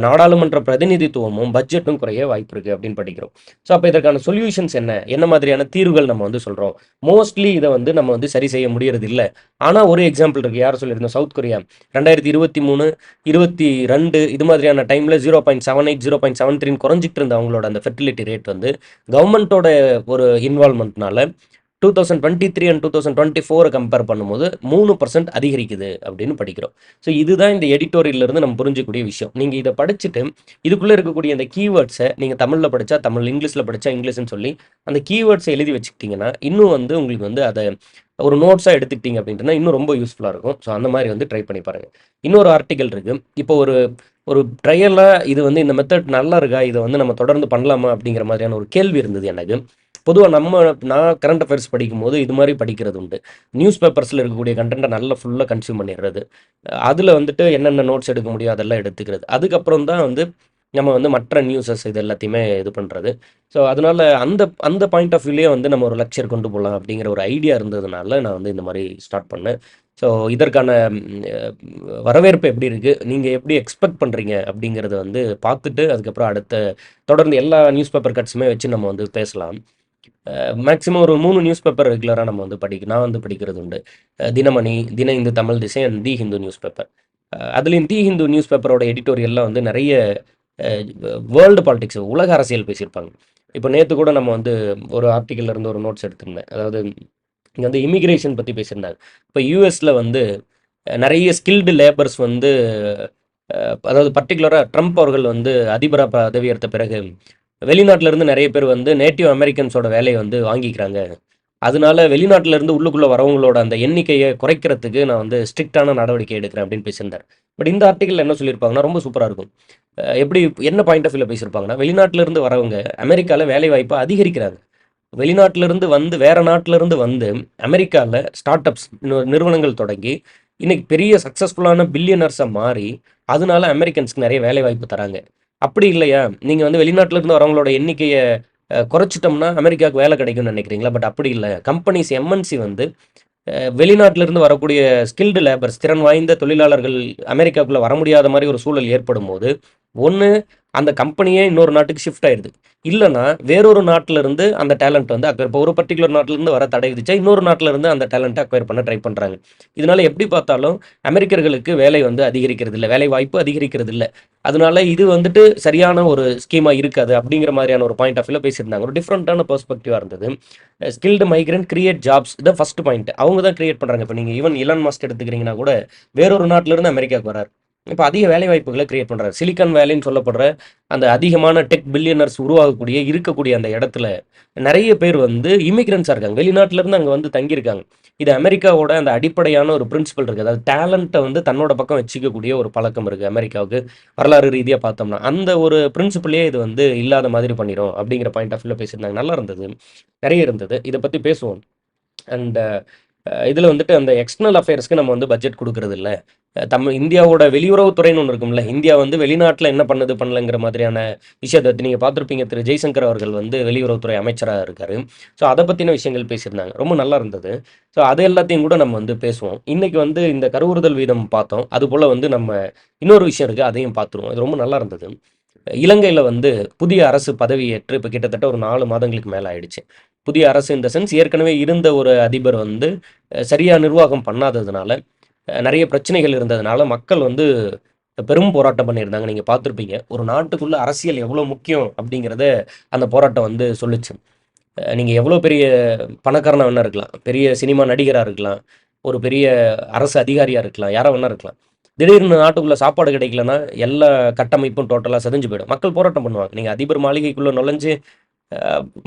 நாடாளுமன்ற பிரதிநிதித்துவமும் பட்ஜெட்டும் குறைய வாய்ப்பு இருக்குது அப்படின்னு படிக்கிறோம். ஸோ அப்போ இதற்கான சொல்யூஷன்ஸ் என்ன, என்ன மாதிரியான தீர்வுகள் நம்ம வந்து சொல்கிறோம். மோஸ்ட்லி இதை வந்து நம்ம வந்து சரி செய்ய முடியறது இல்லை. ஆனால் ஒரு எக்ஸாம்பிள் இருக்குது, யார் சொல்லியிருந்தோம், சவுத் கொரியா 2023 22 இது மாதிரியான டைமில் 0.78 0.73 குறைஞ்சிட்டு இருந்த அவங்களோட அந்த ஃபெர்டிலிட்டி ரேட் வந்து கவர்மெண்ட்டோட ஒரு இன்வால்மெண்ட்னால 2023 அண்ட் 2024 கம்பேர் பண்ணும்போது 3% அதிகரிக்குது அப்படின்னு படிக்கிறோம். ஸோ இதுதான் இந்த எடிட்டோரியல்லேருந்து நம்ம புரிஞ்சக்கூடிய விஷயம். நீங்கள் இதை படிச்சுட்டு இதுக்குள்ளே இருக்கக்கூடிய அந்த கீவேர்ட்ஸை நீங்கள் தமிழில் படித்தா தமிழ், இங்கிலீஷில் படித்தா இங்கிலீஷ்னு சொல்லி அந்த கீவேர்ட்ஸை எழுதி வச்சுக்கிட்டிங்கன்னா இன்னும் வந்து உங்களுக்கு வந்து அதை ஒரு நோட்ஸாக எடுத்துக்கிட்டீங்க அப்படின்ட்டுனா இன்னும் ரொம்ப யூஸ்ஃபுல்லாக இருக்கும். ஸோ அந்த மாதிரி வந்து ட்ரை பண்ணி பாருங்கள். இன்னொரு ஆர்டிக்கல் இருக்குது. இப்போ ஒரு ட்ரையலாக இது வந்து இந்த மெத்தட் நல்லா இருக்கா, இதை வந்து நம்ம தொடர்ந்து பண்ணலாமா அப்படிங்கிற மாதிரியான ஒரு கேள்வி இருந்தது எனக்கு. பொதுவாக நான் கரண்ட் அஃபேர்ஸ் படிக்கும்போது இது மாதிரி படிக்கிறது உண்டு. நியூஸ் பேப்பர்ஸில் இருக்கக்கூடிய கண்டென்ட்டை நல்லா ஃபுல்லாக கன்சியூம் பண்ணிடுறது. அதில் வந்துட்டு என்னென்ன நோட்ஸ் எடுக்க முடியும் அதெல்லாம் எடுத்துக்கிறது. அதுக்கப்புறம் தான் வந்து நம்ம வந்து மற்ற நியூஸஸ் இது எல்லாத்தையுமே இது பண்ணுறது. ஸோ அதனால் அந்த அந்த பாயிண்ட் ஆஃப் வியூலேயே வந்து நம்ம ஒரு லெக்சர் கொண்டு போகலாம் அப்படிங்கிற ஒரு ஐடியா இருந்ததுனால நான் வந்து இந்த மாதிரி ஸ்டார்ட் பண்ணேன். ஸோ இதற்கான வரவேற்பு எப்படி இருக்குது, நீங்கள் எப்படி எக்ஸ்பெக்ட் பண்ணுறீங்க அப்படிங்கிறத வந்து பார்த்துட்டு அதுக்கப்புறம் அடுத்த தொடர்ந்து எல்லா நியூஸ் பேப்பர் கட்ஸுமே வச்சு நம்ம வந்து பேசலாம். மேக்ஸிமம் ஒரு 3 நியூஸ் பேப்பர் ரெகுலராக நம்ம வந்து நான் வந்து படிக்கிறது உண்டு. தினமணி, தின இந்து தமிழ் திசை and the Hindu news paper. அதுலேயும் தி ஹிந்து நியூஸ் பேப்பரோட எடிட்டோரியல்லாம் வந்து நிறைய வேர்ல்டு பாலிடிக்ஸ், உலக அரசியல் பேசியிருப்பாங்க. இப்போ நேற்று கூட நம்ம வந்து ஒரு ஆர்டிக்கல்ல இருந்து ஒரு நோட்ஸ் எடுத்திருந்தேன். அதாவது இங்கே வந்து இமிக்ரேஷன் பற்றி பேசியிருந்தாங்க. இப்போ யூஎஸில் வந்து நிறைய ஸ்கில்டு லேபர்ஸ் வந்து அதாவது பர்டிகுலராக ட்ரம்ப் அவர்கள் வந்து அதிபராக பதவியேற்ற பிறகு வெளிநாட்டில இருந்து நிறைய பேர் வந்து நேட்டிவ் அமெரிக்கன்ஸோட வேலையை வந்து வாங்கிக்கிறாங்க. அதனால வெளிநாட்டில இருந்து உள்ளுக்குள்ள வரவங்களோட அந்த எண்ணிக்கையை குறைக்கிறதுக்கு நான் வந்து ஸ்ட்ரிக்டான நடவடிக்கை எடுக்கிறேன் அப்படின்னு பேசியிருந்தார். பட் இந்த ஆர்டிக்கல் என்ன சொல்லியிருப்பாங்கன்னா ரொம்ப சூப்பராக இருக்கும். எப்படி என்ன பாயிண்ட் ஆஃப் வியூவில் பேசியிருப்பாங்கன்னா, வெளிநாட்டில இருந்து வரவங்க அமெரிக்காவில் வேலை வாய்ப்பை அதிகரிக்கிறாங்க. வெளிநாட்டில இருந்து வந்து வேற நாட்டில இருந்து வந்து அமெரிக்காவில் ஸ்டார்ட் அப்ஸ் நிறுவனங்கள் தொடங்கி இன்னைக்கு பெரிய சக்ஸஸ்ஃபுல்லான பில்லியனர்ஸை மாறி அதனால அமெரிக்கன்ஸ்க்கு நிறைய வேலை வாய்ப்பு தராங்க. அப்படி இல்லையா, நீங்கள் வந்து வெளிநாட்டில இருந்து வரவங்களோட எண்ணிக்கையை குறைச்சிட்டோம்னா அமெரிக்காவுக்கு வேலை கிடைக்கும்னு நினைக்கிறீங்களா? பட் அப்படி இல்லை. கம்பெனிஸ் எம்என்சி வந்து வெளிநாட்டிலிருந்து வரக்கூடிய ஸ்கில்டு லேபர்ஸ், திறன் வாய்ந்த தொழிலாளர்கள் அமெரிக்காவுக்குள்ளே வர முடியாத மாதிரி ஒரு சூழல் ஏற்படும் போது ஒன்று அந்த கம்பெனியே இன்னொரு நாட்டுக்கு ஷிஃப்ட் ஆயிடுது. இல்லைனா வேறொரு நாட்டில இருந்து அந்த டேலண்ட் வந்து அக்வயர், இப்போ ஒரு பர்டிகுலர் நாட்டிலேருந்து வர தடை விதிச்சா இன்னொரு நாட்டில இருந்து அந்த டேலண்ட்டை அக்வயர் பண்ண ட்ரை பண்ணுறாங்க. இதனால எப்படி பார்த்தாலும் அமெரிக்கர்களுக்கு வேலை வந்து அதிகரிக்கிறது இல்லை, வேலை வாய்ப்பு அதிகரிக்கிறது இல்லை. அதனால இது வந்துட்டு சரியான ஒரு ஸ்கீமாக இருக்காது அப்படிங்கிற மாதிரியான ஒரு பாயிண்ட் ஆஃப் வியூவில் பேசியிருந்தாங்க. ஒரு டிஃப்ரெண்ட்டான பெர்ஸ்பெக்டிவாக இருந்தது. ஸ்கில்டு மைக்ரண்ட் கிரியேட் ஜாப்ஸ், இதான் ஃபர்ஸ்ட் பாயிண்ட். அவங்க தான் கிரியேட் பண்ணுறாங்க. இப்போ நீங்கள் ஈவன் இலான் மஸ்க் எடுத்துக்கிறீங்கன்னா கூட வேறொரு நாட்டிலிருந்து அமெரிக்காவுக்கு வரார். இப்போ அதிக வேலை வாய்ப்புகளை கிரியேட் பண்ணுறாரு. சிலிக்கான் வேலின்னு சொல்லப்படுற அந்த அதிகமான டெக் பில்லியனர்ஸ் உருவாகக்கூடிய இருக்கக்கூடிய அந்த இடத்துல நிறைய பேர் வந்து இமிகிரன்ஸாக இருக்காங்க. வெளிநாட்டிலேருந்து அங்கே வந்து தங்கியிருக்காங்க. இது அமெரிக்காவோட அந்த அடிப்படையான ஒரு பிரின்சிபல் இருக்குது. அதாவது டேலண்ட்டை வந்து தன்னோட பக்கம் வச்சுக்கக்கூடிய ஒரு பழக்கம் இருக்குது அமெரிக்காவுக்கு. வரலாறு ரீதியாக பார்த்தோம்னா அந்த ஒரு பிரின்சிபலே இது வந்து இல்லாத மாதிரி பண்ணிடும் அப்படிங்கிற பாயிண்ட் ஆஃப் வியூவில் பேசியிருந்தாங்க. நல்லா இருந்தது, நிறைய இருந்தது. இதை பற்றி பேசுவோம். அண்ட் இதில் வந்துட்டு அந்த எக்ஸ்டர்னல் அஃபேர்ஸ்க்கு நம்ம வந்து பட்ஜெட் கொடுக்கறது இல்லை. இந்தியாவோட வெளியுறவுத்துறைன்னு ஒன்று இருக்கும்ல, இந்தியா வந்து வெளிநாட்டில் என்ன பண்ணலைங்கிற மாதிரியான விஷயத்தை நீங்கள் பார்த்துருப்பீங்க. திரு ஜெய்சங்கர் அவர்கள் வந்து வெளியுறவுத்துறை அமைச்சராக இருக்கார். ஸோ அதை பற்றின விஷயங்கள் பேசியிருந்தாங்க, ரொம்ப நல்லா இருந்தது. ஸோ அது எல்லாத்தையும் கூட நம்ம வந்து பேசுவோம். இன்றைக்கி வந்து இந்த கருவுறுதல் வீதம் பார்த்தோம். அதுபோல் வந்து நம்ம இன்னொரு விஷயம் இருக்குது, அதையும் பார்த்துருவோம். இது ரொம்ப நல்லா இருந்தது. இலங்கையில் வந்து புதிய அரசு பதவியேற்று இப்போ கிட்டத்தட்ட ஒரு 4 மாதங்களுக்கு மேலே ஆயிடுச்சு. புதிய அரசு இந்த சென்ஸ் ஏற்கனவே இருந்த ஒரு அதிபர் வந்து சரியாக நிர்வாகம் பண்ணாததுனால நிறைய பிரச்சனைகள் இருந்ததுனால மக்கள் வந்து பெரும் போராட்டம் பண்ணியிருந்தாங்க. நீங்கள் பார்த்துருப்பீங்க. ஒரு நாட்டுக்குள்ள அரசியல் எவ்வளோ முக்கியம் அப்படிங்கிறத அந்த போராட்டம் வந்து சொல்லிச்சு. நீங்கள் எவ்வளோ பெரிய பணக்காரனாக வேணா இருக்கலாம், பெரிய சினிமா நடிகராக இருக்கலாம், ஒரு பெரிய அரசு அதிகாரியாக இருக்கலாம், யாராக வேணா இருக்கலாம். திடீர்னு நாட்டுக்குள்ளே சாப்பாடு கிடைக்கலன்னா எல்லா கட்டமைப்பும் டோட்டலாக செதஞ்சு போயிடும். மக்கள் போராட்டம் பண்ணுவாங்க. நீங்கள் அதிபர் மாளிகைக்குள்ளே நுழைஞ்சு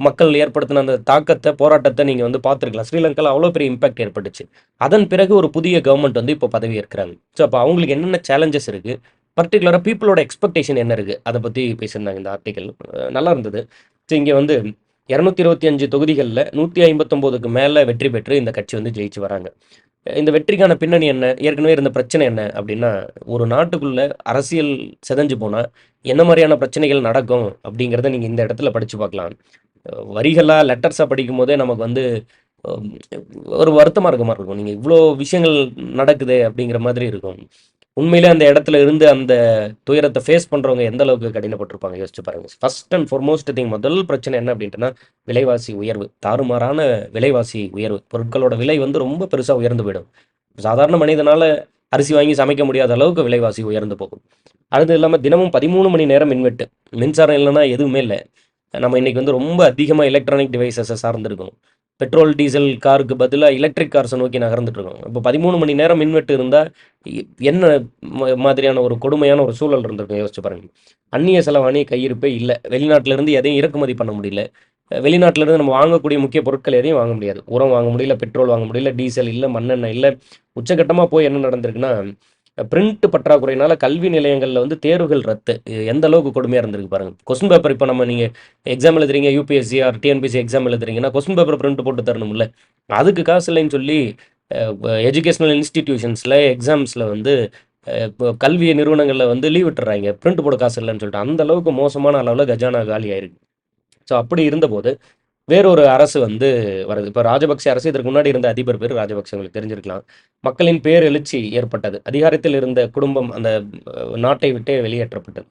மக்கள் ஏற்படுத்தின அந்த தாக்கத்தை, போராட்டத்தை நீங்கள் வந்து பார்த்துருக்கலாம். ஸ்ரீலங்காவில் அவ்வளோ பெரிய இம்பாக்ட் ஏற்பட்டுச்சு. அதன் பிறகு ஒரு புதிய கவர்மெண்ட் வந்து இப்போ பதவி ஏற்கிறாங்க. ஸோ அப்போ அவங்களுக்கு என்னென்ன சேலஞ்சஸ் இருக்குது, பர்டிகுலராக பீப்புளோட எக்ஸ்பெக்டேஷன் என்ன இருக்குது, அதை பற்றி பேசியிருந்தாங்க இந்த ஆர்டிக்கல். நல்லா இருந்தது. ஸோ இங்கே வந்து 225 தொகுதிகளில் 159க்கு மேலே வெற்றி பெற்று இந்த கட்சி வந்து ஜெயிச்சு வராங்க. இந்த வெற்றிக்கான பின்னணி என்ன, ஏற்கனவே இருந்த பிரச்சனை என்ன அப்படின்னா, ஒரு நாட்டுக்குள்ள அரசியல் சிதைஞ்சு போனால் என்ன மாதிரியான பிரச்சனைகள் நடக்கும் அப்படிங்கிறத நீங்கள் இந்த இடத்துல படித்து பார்க்கலாம். வரிகளாக லெட்டர்ஸாக படிக்கும் போதே நமக்கு வந்து ஒரு வருத்தமாக இருக்க மாதிரி இருக்கும். நீங்கள் இவ்வளோ விஷயங்கள் நடக்குது அப்படிங்கிற மாதிரி இருக்கும். உண்மையிலே அந்த இடத்துல இருந்து அந்த துயரத்தை ஃபேஸ் பண்ணுறவங்க எந்த அளவுக்கு கடினப்பட்டிருப்பாங்க யோசிச்சு பாருங்க. ஃபர்ஸ்ட் அண்ட் ஃபார்மோஸ்ட் திங், முதல் பிரச்சனை என்ன அப்படின்ட்டுனா விலைவாசி உயர்வு, தாறுமாறான விலைவாசி உயர்வு. பொருட்களோட விலை வந்து ரொம்ப பெருசாக உயர்ந்து போயிடும். சாதாரண மனிதனால அரிசி வாங்கி சமைக்க முடியாத அளவுக்கு விலைவாசி உயர்ந்து போகும். அது இல்லாமல் தினமும் 13 மணி நேரம் மின்வெட்டு, மின்சாரம் இல்லைன்னா எதுவுமே இல்லை. நம்ம இன்னைக்கு வந்து ரொம்ப அதிகமாக எலக்ட்ரானிக் டிவைசஸை சார்ந்திருக்கோம். பெட்ரோல் டீசல் காருக்கு பதிலாக எலக்ட்ரிக் கார்ஸை நோக்கி நகர்ந்துட்டு இருக்கோம். இப்போ 13 மணி நேரம் மின்வெட்டு இருந்தால் என்ன மாதிரியான ஒரு கொடுமையான ஒரு சூழல் இருந்திருக்கும் யோசிச்சு பாருங்க. அந்நிய செலவாணி கையிருப்பே இல்லை, வெளிநாட்டிலேருந்து எதையும் இறக்குமதி பண்ண முடியல. வெளிநாட்டிலேருந்து நம்ம வாங்கக்கூடிய முக்கிய பொருட்கள் எதையும் வாங்க முடியாது. உரம் வாங்க முடியல, பெட்ரோல் வாங்க முடியல, டீசல் இல்லை, மண்ணெண்ணெய் இல்லை. உச்சகட்டமாக போய் என்ன நடந்திருக்குன்னா, பிரிண்ட் பற்றாக்குறையினால கல்வி நிலையங்களில் வந்து தேர்வுகள் ரத்து. இது எந்த அளவுக்கு கொடுமையாக இருந்திருக்கு பாருங்க. கொஸ்டின் பேப்பர் இப்போ நம்ம நீங்கள் எக்ஸாம் எழுதுறீங்க, யூபிஎஸ்சி ஆர் டிஎன்பிஎஸ்சி எக்ஸாம் எழுதுறீங்கன்னா கொஸ்டின் பேப்பர் பிரிண்ட் போட்டு தரணும்ல. அதுக்கு காசு இல்லைன்னு சொல்லி எஜுகேஷனல் இன்ஸ்டிடியூஷன்ஸில் எக்ஸாம்ஸில் வந்து இப்போ கல்வி நிறுவனங்களில் வந்து லீவ் விட்டுறாங்க, பிரிண்ட் போட காசு இல்லைன்னு சொல்லிட்டு. அந்த அளவுக்கு மோசமான அளவில் கஜானா காலி ஆயிருக்கு. ஸோ அப்படி இருந்தபோது வேறொரு அரசு வந்து வருது. இப்போ ராஜபக்சே அரசு, இதற்கு முன்னாடி இருந்த அதிபர் பேர் ராஜபக்சே, உங்களுக்கு தெரிஞ்சிருக்கலாம். மக்களின் பேரெழுச்சி ஏற்பட்டது. அதிகாரத்தில் இருந்த குடும்பம் அந்த நாட்டை விட்டே வெளியேற்றப்பட்டது.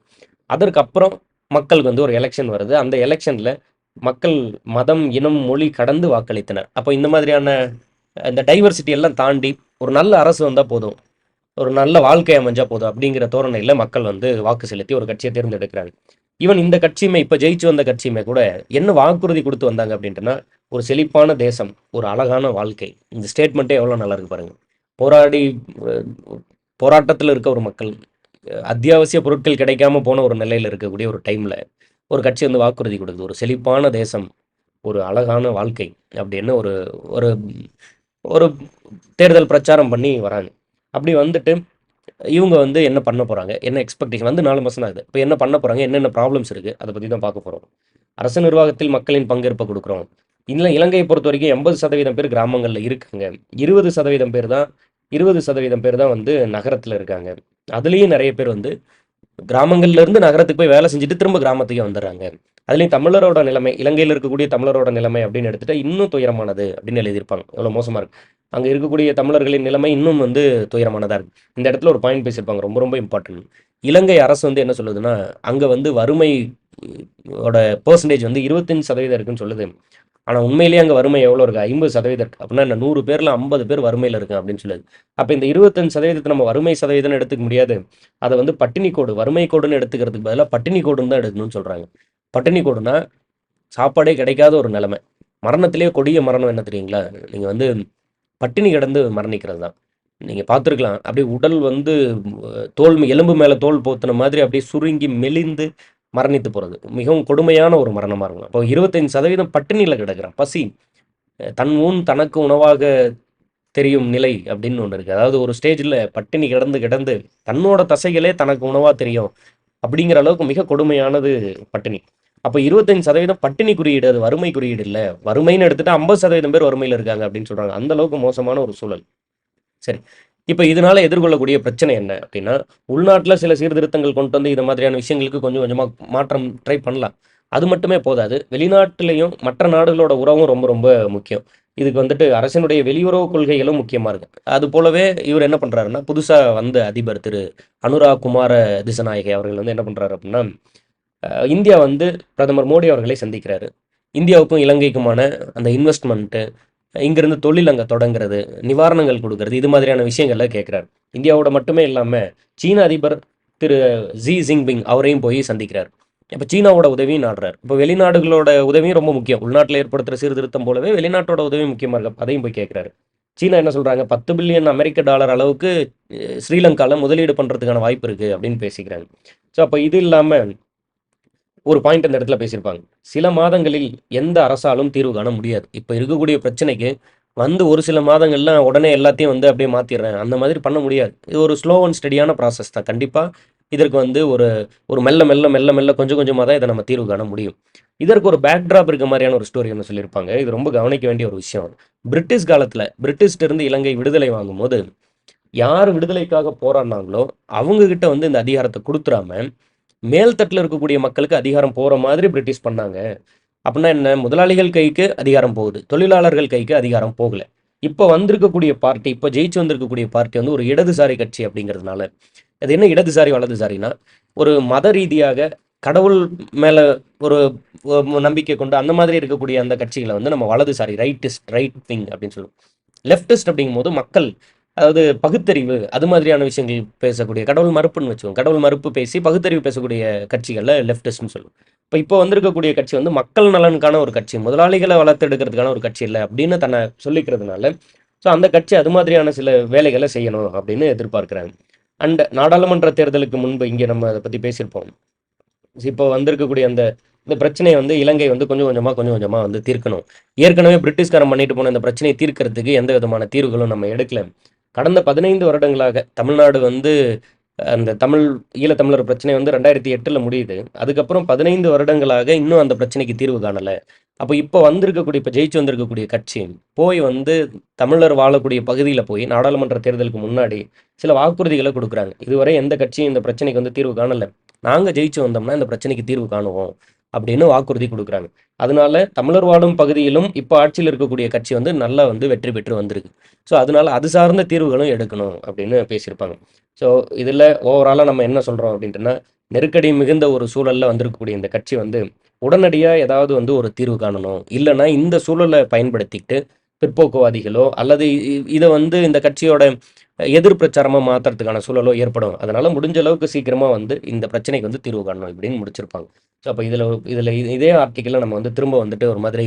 அதற்கப்புறம் மக்களுக்கு வந்து ஒரு எலெக்ஷன் வருது. அந்த எலெக்ஷனில் மக்கள் மதம், இனம், மொழி கடந்து வாக்களித்தனர். அப்போ இந்த மாதிரியான இந்த டைவர்சிட்டி எல்லாம் தாண்டி ஒரு நல்ல அரசு வந்தால் போதும், ஒரு நல்ல வாழ்க்கை அமைஞ்சா போதும் அப்படிங்கிற தோரணையில் மக்கள் வந்து வாக்கு செலுத்தி ஒரு கட்சியை தேர்ந்தெடுக்கிறாங்க. ஈவன் இந்த கட்சியுமே, இப்போ ஜெயிச்சு வந்த கட்சியுமே கூட என்ன வாக்குறுதி கொடுத்து வந்தாங்க அப்படின்ட்டுனா, ஒரு செழிப்பான தேசம், ஒரு அழகான வாழ்க்கை. இந்த ஸ்டேட்மெண்ட்டே எவ்வளோ நல்லா இருக்கு பாருங்க. போராடி போராட்டத்தில் இருக்க ஒரு மக்கள், அத்தியாவசிய பொருட்கள் கிடைக்காம போன ஒரு நிலையில் இருக்கக்கூடிய ஒரு டைமில் ஒரு கட்சி வந்து வாக்குறுதி கொடுக்குது, ஒரு செழிப்பான தேசம், ஒரு அழகான வாழ்க்கை அப்படின்னு ஒரு ஒரு ஒரு தேர்தல் பிரச்சாரம் பண்ணி வராங்க. அப்படி வந்துட்டு இவங்க வந்து என்ன பண்ண போகிறாங்க, என்ன எக்ஸ்பெக்டேஷன் வந்து 4 மாதம் தான் ஆகுது. இப்போ என்ன பண்ண போகிறாங்க, என்னென்ன ப்ராப்ளம்ஸ் இருக்குது, அதை பற்றி தான் பார்க்க போகிறோம். அரசு நிர்வாகத்தில் மக்களின் பங்கேற்பை கொடுக்குறோம். இல்லை, இலங்கையை பொறுத்த வரைக்கும் 80% பேர் கிராமங்களில் இருக்காங்க. 20% பேர் தான் 20% பேர் தான் வந்து நகரத்தில் இருக்காங்க. அதுலேயும் நிறைய பேர் வந்து கிராமங்கள்ல இருந்து நகரத்துக்கு போய் வேலை செஞ்சுட்டு திரும்ப கிராமத்துக்கே வந்துடுறாங்க. அதுலேயும் தமிழரோட நிலைமை, இலங்கையில் இருக்கக்கூடிய தமிழரோட நிலைமை அப்படின்னு எடுத்துட்டா இன்னும் துயரமானது அப்படின்னு எழுதியிருப்பாங்க. எவ்வளோ மோசமாக இருக்கு. அங்கே இருக்கக்கூடிய தமிழர்களின் நிலைமை இன்னும் வந்து துயரமானதாக இருக்குது. இந்த இடத்துல ஒரு பாயிண்ட் பேசியிருப்பாங்க, ரொம்ப ரொம்ப இம்பார்ட்டன்ட். இலங்கை அரசு வந்து என்ன சொல்லுதுன்னா, அங்கே வந்து வறுமை ஓட பெர்சன்டேஜ் வந்து 25% இருக்குன்னு சொல்லுது. ஆனால் உண்மையிலேயே அங்கே வறுமை எவ்வளோ இருக்குது, 50% இருக்குது. அப்படின்னா என்ன, 100 பேரில் 50 பேர் வறுமையில் இருக்கு அப்படின்னு சொல்லுது. அப்போ இந்த 25% நம்ம வறுமை சதவீதம்னு எடுத்துக்க முடியாது, அதை வந்து பட்டினி கோடு, வறுமை கோடுன்னு எடுத்துக்கிறதுக்கு பதிலாக பட்டினி கோடுன்னு தான் எடுக்கணும்னு சொல்கிறாங்க. பட்டினி கோடுனா சாப்பாடே கிடைக்காத ஒரு நிலைமை. மரணத்திலே கொடிய மரணம் என்ன தெரியுங்களா, நீங்கள் வந்து பட்டினி கிடந்து மரணிக்கிறது தான். நீங்கள் பார்த்துருக்கலாம், அப்படியே உடல் வந்து தோல் எலும்பு மேலே தோல் போத்துன மாதிரி அப்படியே சுருங்கி மெலிந்து மரணித்து போகிறது மிகவும் கொடுமையான ஒரு மரணமாக இருக்கும். அப்போ 25% பட்டினியில் கிடக்கிறான். பசி, தன் ஊன் தனக்கு உணவாக தெரியும் நிலை அப்படின்னு ஒன்று இருக்குது. அதாவது ஒரு ஸ்டேஜில் பட்டினி கிடந்து கிடந்து தன்னோட தசைகளே தனக்கு உணவாக தெரியும் அப்படிங்கிற அளவுக்கு மிக கொடுமையானது பட்டினி. அப்போ 25% பட்டினி குறியீடு, அது வறுமை குறியீடு இல்லை. வறுமைன்னு எடுத்துகிட்டா 50% பேர் வறுமையில் இருக்காங்க அப்படின்னு சொல்கிறாங்க. அந்த அளவுக்கு மோசமான ஒரு சூழல். சரி, இப்போ இதனால எதிர்கொள்ளக்கூடிய பிரச்சனை என்ன அப்படின்னா, உள்நாட்டில் சில சீர்திருத்தங்கள் கொண்டு வந்து இந்த மாதிரியான விஷயங்களுக்கு கொஞ்சம் கொஞ்சமாக மாற்றம் ட்ரை பண்ணலாம். அது மட்டுமே போதாது, வெளிநாட்டிலையும் மற்ற நாடுகளோட உறவும் ரொம்ப ரொம்ப முக்கியம். இதுக்கு வந்துட்டு அரசினுடைய வெளியுறவு கொள்கைகளும் முக்கியமாக இருக்குது. அது போலவே இவர் என்ன பண்ணுறாருன்னா, புதுசாக வந்த அதிபர் திரு அனுராக் குமார திசநாயகே அவர்கள் வந்து என்ன பண்ணுறாரு அப்படின்னா, இந்தியா வந்து பிரதமர் மோடி அவர்களை சந்திக்கிறாரு. இந்தியாவுக்கும் இலங்கைக்குமான அந்த இன்வெஸ்ட்மெண்ட்டு, இங்கிருந்து தொழில் அங்கே தொடங்குறது, நிவாரணங்கள் கொடுக்கறது, இது மாதிரியான விஷயங்கள்ல கேட்குறாரு. இந்தியாவோட மட்டுமே இல்லாமல் சீன அதிபர் திரு ஜி ஜின்பிங் அவரையும் போய் சந்திக்கிறார். இப்போ சீனாவோட உதவியும் நாடுறார். இப்போ வெளிநாடுகளோட உதவியும் ரொம்ப முக்கியம். உள்நாட்டில் ஏற்படுத்துகிற சீர்திருத்தம் போலவே வெளிநாட்டோட உதவியும் முக்கியமாக இருக்கு. அதையும் போய் கேட்குறாரு. சீனா என்ன சொல்கிறாங்க, $10 பில்லியன் அமெரிக்க டாலர் அளவுக்கு ஸ்ரீலங்காவில் முதலீடு பண்ணுறதுக்கான வாய்ப்பு இருக்குது அப்படின்னு பேசிக்கிறாங்க. ஸோ அப்போ இது இல்லாமல் ஒரு பாயிண்ட் இந்த இடத்துல பேசியிருப்பாங்க, சில மாதங்களில் எந்த அரசாலும் தீர்வு காண முடியாது. இப்போ இருக்கக்கூடிய பிரச்சனைக்கு வந்து ஒரு சில மாதங்கள்லாம் உடனே எல்லாத்தையும் வந்து அப்படியே மாற்றிடுறேன், அந்த மாதிரி பண்ண முடியாது. இது ஒரு ஸ்லோ அண்ட் ஸ்டடியான ப்ராசஸ் தான். கண்டிப்பாக இதற்கு வந்து ஒரு ஒரு மெல்ல மெல்ல மெல்ல மெல்ல கொஞ்சம் கொஞ்சமாக தான் இதை நம்ம தீர்வு காண முடியும். இதற்கு ஒரு பேக்ட்ராப் இருக்க மாதிரியான ஒரு ஸ்டோரி ஒன்று சொல்லியிருப்பாங்க. இது ரொம்ப கவனிக்க வேண்டிய ஒரு விஷயம். பிரிட்டிஷ் காலத்தில் பிரிட்டிஷ்டிருந்து இலங்கை விடுதலை வாங்கும்போது யார் விடுதலைக்காக போராடினாங்களோ அவங்கக்கிட்ட வந்து இந்த அதிகாரத்தை கொடுத்துறாம மேல்தட்டில் இருக்கக்கூடிய மக்களுக்கு அதிகாரம் போகிற மாதிரி பிரிட்டிஷ் பண்ணாங்க. அப்படின்னா என்ன, முதலாளிகள் கைக்கு அதிகாரம் போகுது, தொழிலாளர்கள் கைக்கு அதிகாரம் போகலை. இப்போ வந்திருக்கக்கூடிய பார்ட்டி, இப்போ ஜெயிச்சு வந்திருக்கக்கூடிய பார்ட்டி வந்து ஒரு இடதுசாரி கட்சி அப்படிங்கிறதுனால, அது என்ன இடதுசாரி வலதுசாரினா, ஒரு மத ரீதியாக கடவுள் மேல ஒரு நம்பிக்கை கொண்டு அந்த மாதிரி இருக்கக்கூடிய அந்த கட்சிகளை வந்து நம்ம வலதுசாரி ரைட் விங் அப்படின்னு சொல்லுவோம். லெஃப்டிஸ்ட் அப்படிங்கும்போது மக்கள், அதாவது பகுத்தறிவு அது மாதிரியான விஷயங்கள் பேசக்கூடிய, கடவுள் மறுப்புன்னு வச்சுக்கோங்க, கடவுள் மறுப்பு பேசி பகுத்தறிவு பேசக்கூடிய கட்சிகளில் லெஃப்டிஸ்ட்னு சொல்லுவோம். இப்போ வந்திருக்கக்கூடிய கட்சி வந்து மக்கள் நலனுக்கான ஒரு கட்சி, முதலாளிகளை வளர்த்தெடுக்கிறதுக்கான ஒரு கட்சி இல்லை அப்படின்னு தன்னை சொல்லிக்கிறதுனால, ஸோ அந்த கட்சி அது மாதிரியான சில வேலைகளை செய்யணும் அப்படின்னு எதிர்பார்க்குறாங்க. அண்ட் நாடாளுமன்ற தேர்தலுக்கு முன்பு இங்கே நம்ம அதை பற்றி பேசியிருப்போம். இப்போ வந்திருக்கக்கூடிய அந்த இந்த பிரச்சனையை வந்து இலங்கை வந்து கொஞ்சம் கொஞ்சமாக வந்து தீர்க்கணும். ஏற்கனவே பிரிட்டிஷ்காரன் பண்ணிட்டு போன இந்த பிரச்சனையை தீர்க்கறதுக்கு எந்த விதமான தீர்வுகளும் நம்ம எடுக்கல. கடந்த 15 வருடங்களாக தமிழ்நாடு வந்து அந்த ஈழத்தமிழர் பிரச்சனை வந்து 2008ல் முடியுது. அதுக்கப்புறம் 15 வருடங்களாக இன்னும் அந்த பிரச்சனைக்கு தீர்வு காணல. அப்போ இப்போ ஜெயிச்சு வந்திருக்கக்கூடிய கட்சி போய் வந்து தமிழர் வாழக்கூடிய பகுதியில போய் நாடாளுமன்ற தேர்தலுக்கு முன்னாடி சில வாக்குறுதிகளை கொடுக்குறாங்க. இதுவரை எந்த கட்சியும் இந்த பிரச்சனைக்கு வந்து தீர்வு காணல. நாங்க ஜெயிச்சு வந்தோம்னா இந்த பிரச்சனைக்கு தீர்வு காணுவோம் அப்படின்னு வாக்குறுதி கொடுக்குறாங்க. அதனால தமிழர் வாழும் பகுதியிலும் இப்போ ஆட்சியில் இருக்கக்கூடிய கட்சி வந்து நல்லா வந்து வெற்றி பெற்று வந்திருக்கு. ஸோ அதனால அது சார்ந்த தீர்வுகளும் எடுக்கணும் அப்படின்னு பேசியிருப்பாங்க. ஸோ இதில் ஓவராலாக நம்ம என்ன சொல்கிறோம் அப்படின்ட்டுனா, நெருக்கடி மிகுந்த ஒரு சூழலில் வந்திருக்கக்கூடிய இந்த கட்சி வந்து உடனடியாக ஏதாவது வந்து ஒரு தீர்வு காணணும். இல்லைன்னா இந்த சூழலை பயன்படுத்திக்கிட்டு பிற்போக்குவாதிகளோ அல்லது இதை வந்து இந்த கட்சியோட எதிர் பிரச்சாரமாக மாற்றுறதுக்கான சூழலோ ஏற்படும். அதனால் முடிஞ்ச அளவுக்கு சீக்கிரமாக வந்து இந்த பிரச்சனைக்கு வந்து தீர்வு காணணும் இப்படின்னு முடிச்சிருப்பாங்க. ஸோ அப்போ இதில் இதே ஆர்டிக்கலில் நம்ம வந்து திரும்ப வந்துட்டு ஒரு மாதிரி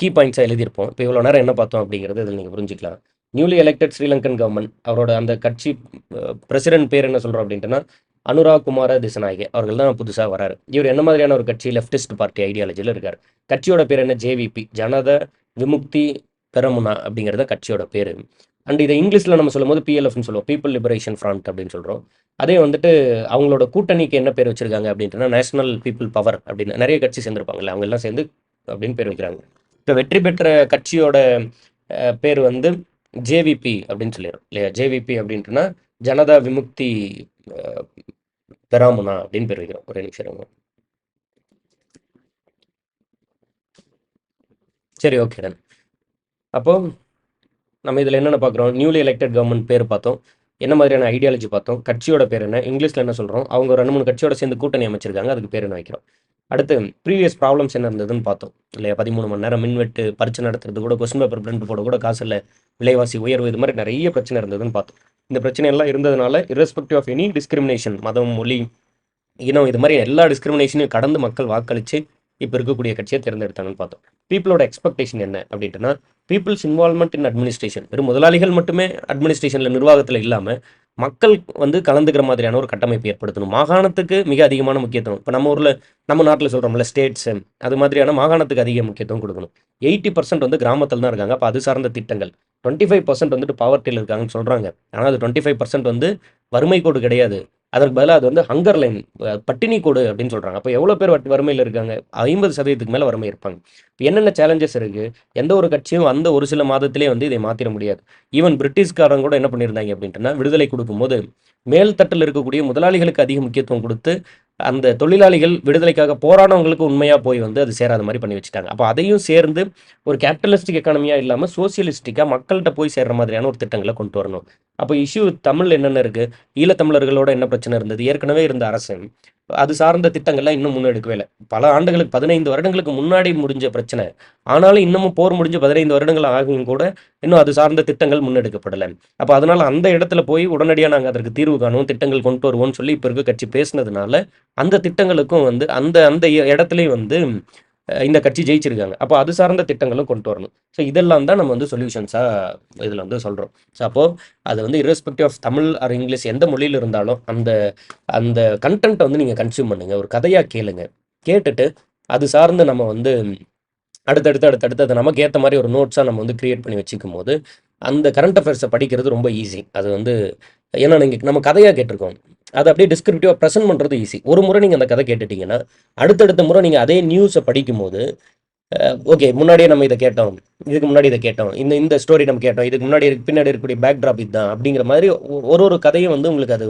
கீ பாயிண்ட்ஸாக எழுதியிருப்போம். இப்போ இவ்வளோ நேரம் என்ன பார்த்தோம் அப்படிங்கிறது இதில் நீங்கள் புரிஞ்சுக்கலாம். நியூலி எலெக்டட் ஸ்ரீலங்கன் கவர்மெண்ட், அவரோட அந்த கட்சி பிரசிடென்ட் பேர் என்ன சொல்கிறோம் அப்படின்ட்டுனா அனுராக் குமார திசநாயகே அவர்கள் தான் புதுசாக வராரு. இவர் என்ன மாதிரியான ஒரு கட்சி, லெஃப்டிஸ்ட் பார்ட்டி ஐடியாலஜியில் இருக்கார். கட்சியோட பேர் என்ன, ஜேவிபி, ஜனத விமுக்தி பெரமுனா அப்படிங்கிறத கட்சியோட பேர். அண்ட் இதை இங்கிலீஷில் நம்ம சொல்லும்போது பிஎல்எஃப்னு சொல்லுவோம், பீப்புள் லிபரேஷன் ஃப்ரண்ட் அப்படின்னு சொல்கிறோம். அதே வந்துட்டு அவங்களோட கூட்டணிக்கு என்ன பேர் வச்சிருக்காங்க அப்படின்ட்டுனா நேஷனல் பீப்புள் பவர் அப்படின்னு நிறைய கட்சி சேர்ந்துருப்பாங்கல்ல, அவங்க எல்லாம் சேர்ந்து அப்படின்னு பேர் வைக்கிறாங்க. இப்போ வெற்றி பெற்ற கட்சியோட பேர் வந்து ஜேவிபி அப்படின்னு சொல்லிடும் இல்லையா. ஜேவிபி அப்படின்ட்டுனா ஜனதா விமுக்தி பெராமுனா அப்படின்னு பேர் வைக்கிறோம். ஒரே நிமிஷம். சரி, ஓகே டன். அப்போ நம்ம இதில் என்னென்ன பார்க்குறோம், நியூலி எலெக்டட் கவர்மெண்ட் பேர் பார்த்தோம், என்ன மாதிரியான ஐடியாலஜி பார்த்தோம், கட்சியோட பேர் என்ன, இங்கிலீஷில் என்ன சொல்கிறோம், அவங்க 2-3 கட்சியோட சேர்ந்து கூட்டணி அமைச்சிருக்காங்க, அதுக்கு பேர் என்ன வைக்கிறோம். அடுத்து ப்ரீவியஸ் ப்ராப்ளம்ஸ் என்ன இருந்ததுன்னு பார்த்தோம் இல்லையா. 13 மணி நேரம் மின்வெட்டு, பரிச்சை நடத்துறது கூட, கொஸ்டின் பேப்பர் பிரிண்ட் போட கூட காசு இல்லை, விலைவாசி உயர்வு, இது மாதிரி நிறைய பிரச்சனை இருந்ததுன்னு பார்த்தோம். இந்த பிரச்சனை எல்லாம் இருந்ததுனால இரஸ்பெக்டிவ் ஆஃப் எனி டிஸ்கிரிமினேஷன், மதம், மொழி, இனம், இது மாதிரி எல்லா டிஸ்கிரிமினேஷனையும் கடந்து மக்கள் வாக்களித்து இப்போ இருக்கக்கூடிய கட்சியை தேர்ந்தெடுத்தாங்கன்னு பார்த்தோம். பீப்புளோட எக்ஸ்பெக்டேஷன் என்ன அப்படின்ட்டுனா, பீப்புள்ஸ் இன்வால்மெண்ட் இன் அட்மினிஸ்ட்ரேஷன், வெறும் முதலாளிகள் மட்டுமே அட்மினிஸ்ட்ரேஷனில் நிர்வாகத்தில் இல்லாமல் மக்கள் வந்து கலந்துக்கிற மாதிரியான ஒரு கட்டமைப்பு ஏற்படுத்தணும். மாகாணத்துக்கு மிக அதிகமான முக்கியத்துவம், இப்போ நம்ம ஊரில் நம்ம நாட்டில் சொல்கிறோம்ல ஸ்டேட்ஸு, அது மாதிரியான மாகாணத்துக்கு அதிக முக்கியத்துவம் கொடுக்கணும். 80% வந்து கிராமத்தில் தான் இருக்காங்க. அப்போ அது சார்ந்த திட்டங்கள். 25% வந்துட்டு பாவர்ட்டியில் இருக்காங்கன்னு சொல்கிறாங்க. ஆனால் அது 25% வந்து வறுமை கோடு கிடையாது. அதற்கு பதிலாக அது வந்து ஹங்கர் லைன், பட்டினி கோடு அப்படின்னு சொல்கிறாங்க. அப்போ எவ்வளோ பேர் வறுமையில் இருக்காங்க, 50% மேலே வறுமை இருப்பாங்க. இப்போ என்னென்ன சேலஞ்சஸ் இருக்குது, எந்த ஒரு கட்சியும் அந்த ஒரு சில மாதத்திலே வந்து இதை மாற்றிட முடியாது. ஈவன் பிரிட்டிஷ்காரங்க கூட என்ன பண்ணியிருந்தாங்க அப்படின்ட்டுனா, விடுதலை கொடுக்கும்போது மேல்தட்டில் இருக்கக்கூடிய முதலாளிகளுக்கு அதிக முக்கியத்துவம் கொடுத்து அந்த தொழிலாளிகள் விடுதலைக்காக போராடவங்களுக்கு உண்மையாக போய் வந்து அது சேராத மாதிரி பண்ணி வச்சுட்டாங்க. அப்போ அதையும் சேர்ந்து ஒரு கேபிட்டலிஸ்டிக் எக்கானமியாக இல்லாமல் சோசியலிஸ்டிக்காக மக்கள்கிட்ட போய் சேர்ற மாதிரியான ஒரு திட்டங்களை கொண்டு வரணும். அப்போ இஷ்யூ தமிழ் என்னென்ன இருக்குது, ஈழத்தமிழர்களோட என்ன பிரச்சனை இருந்தது, ஏற்கனவே இருந்த அரசு அது சார்ந்த திட்டங்கள்லாம் இன்னும் முன்னெடுக்கவே இல்லை. பல ஆண்டுகளுக்கு 15 வருடங்களுக்கு முன்னாடி முடிஞ்ச பிரச்சனை. ஆனாலும் இன்னமும் போர் முடிஞ்சு 15 வருடங்கள் ஆகியும் கூட இன்னும் அது சார்ந்த திட்டங்கள் முன்னெடுக்கப்படலை. அப்போ அதனால் அந்த இடத்துல போய் உடனடியாக நாங்கள் அதற்கு தீர்வு காணுவோம், திட்டங்கள் கொண்டு வருவோம்னு சொல்லி இப்போ இருக்க கட்சி பேசினதுனால அந்த திட்டங்களுக்கும் வந்து அந்த அந்த இடத்துலையும் வந்து இந்த கட்சி ஜெயிச்சிருக்காங்க. அப்போ அது சார்ந்த திட்டங்களும் கொண்டு வரணும். ஸோ இதெல்லாம் தான் நம்ம வந்து சொல்யூஷன்ஸாக இதில் வந்து சொல்கிறோம். ஸோ அப்போது அது வந்து irrespective of Tamil or English எந்த மொழியில் இருந்தாலும் அந்த அந்த கண்டென்ட்டை வந்து நீங்கள் கன்சியூம் பண்ணுங்கள், ஒரு கதையாக கேளுங்க. கேட்டுட்டு அது சார்ந்து நம்ம வந்து அடுத்தடுத்து அதை நமக்கு ஏற்ற மாதிரி ஒரு நோட்ஸாக நம்ம வந்து க்ரியேட் பண்ணி வச்சுக்கும் போது அந்த கரண்ட் அஃபேர்ஸை படிக்கிறது ரொம்ப ஈஸி. அது வந்து ஏன்னா நீங்கள் நம்ம கதையாக கேட்டிருக்கோம், அதை அப்படியே டிஸ்கிரிப்டிவாக ப்ரெசென்ட் பண்ணுறது ஈஸி. ஒரு முறை நீங்கள் அந்த கதை கேட்டுட்டிங்கன்னா அடுத்தடுத்த முறை நீங்கள் அதே நியூஸை படிக்கும்போது ஓகே முன்னாடியே நம்ம இதை கேட்டோம், இதுக்கு முன்னாடி இதை கேட்டோம், இந்த இந்த ஸ்டோரி நம்ம கேட்டோம், இதுக்கு முன்னாடி பின்னாடி இருக்கக்கூடிய பேக்ட்ராப் இதுதான் அப்படிங்கிற மாதிரி ஒரு ஒரு கதையும் வந்து உங்களுக்கு அது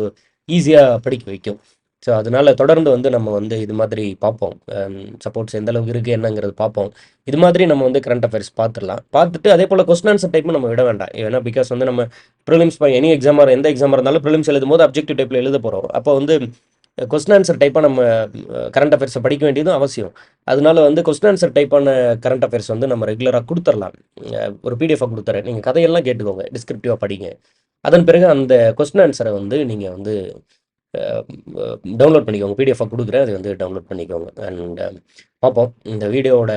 ஈஸியாக படிக்க வைக்கும். ஸோ அதனால தொடர்ந்து வந்து நம்ம வந்து இது மாதிரி பார்ப்போம். சப்போர்ட்ஸ் எந்த அளவுக்கு இருக்குது என்னங்கிறது பார்ப்போம். இது மாதிரி நம்ம வந்து கரண்ட் அஃபேர்ஸ் பார்த்துடலாம். பார்த்துட்டு அதே போல் கொஸ்டின் ஆன்சர் டைப்பும் நம்ம விட வேண்டாம். ஏன்னா பிகாஸ் வந்து நம்ம ப்ரிலிம்ஸ் எனி எக்ஸாம் எந்த எக்ஸாமாக இருந்தாலும் ப்ரிலிம்ஸ் எழுதும் போது அப்ஜெக்டிவ் டைப்பில் எழுத போகிறோம். அப்போ வந்து கொஸ்டின் ஆன்சர் டைப்பாக நம்ம கரண்ட் அஃபேர்ஸை படிக்க வேண்டியதும் அவசியம். அதனால வந்து கொஸ்டின் ஆன்சர் டைப்பான கரண்ட் அஃபேர்ஸ் வந்து நம்ம ரெகுலராக கொடுத்துடலாம். ஒரு பிடிஎஃபாக கொடுத்துறேன், நீங்கள் கதையெல்லாம் கேட்டுக்கோங்க, டிஸ்கிரிப்டிவாக படிங்க. அதன் பிறகு அந்த கொஸ்டின் ஆன்சரை வந்து நீங்கள் வந்து டவுன்லோட் பண்ணிக்கோங்க. பிடிஎஃபாக கொடுக்குறேன், அதை வந்து டவுன்லோட் பண்ணிக்கோங்க. அண்ட் பார்ப்போம் இந்த வீடியோவோட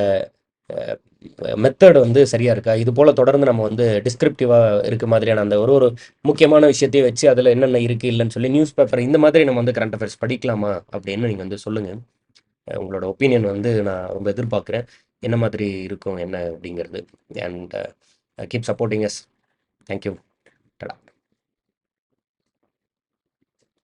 மெத்தட் வந்து சரியாக இருக்கா. இது போல் தொடர்ந்து நம்ம வந்து டிஸ்கிரிப்டிவாக இருக்க மாதிரியான அந்த ஒரு ஒரு முக்கியமான விஷயத்தையும் வச்சு அதில் என்னென்ன இருக்குது இல்லைன்னு சொல்லி நியூஸ் பேப்பர் இந்த மாதிரி நம்ம வந்து கரண்ட் அஃபேர்ஸ் படிக்கலாமா அப்படின்னு நீங்கள் வந்து சொல்லுங்கள். உங்களோட ஒப்பீனியன் வந்து நான் ரொம்ப எதிர்பார்க்குறேன். என்ன மாதிரி இருக்கும் என்ன அப்படிங்கிறது. And keep supporting us. Thank you. டடா.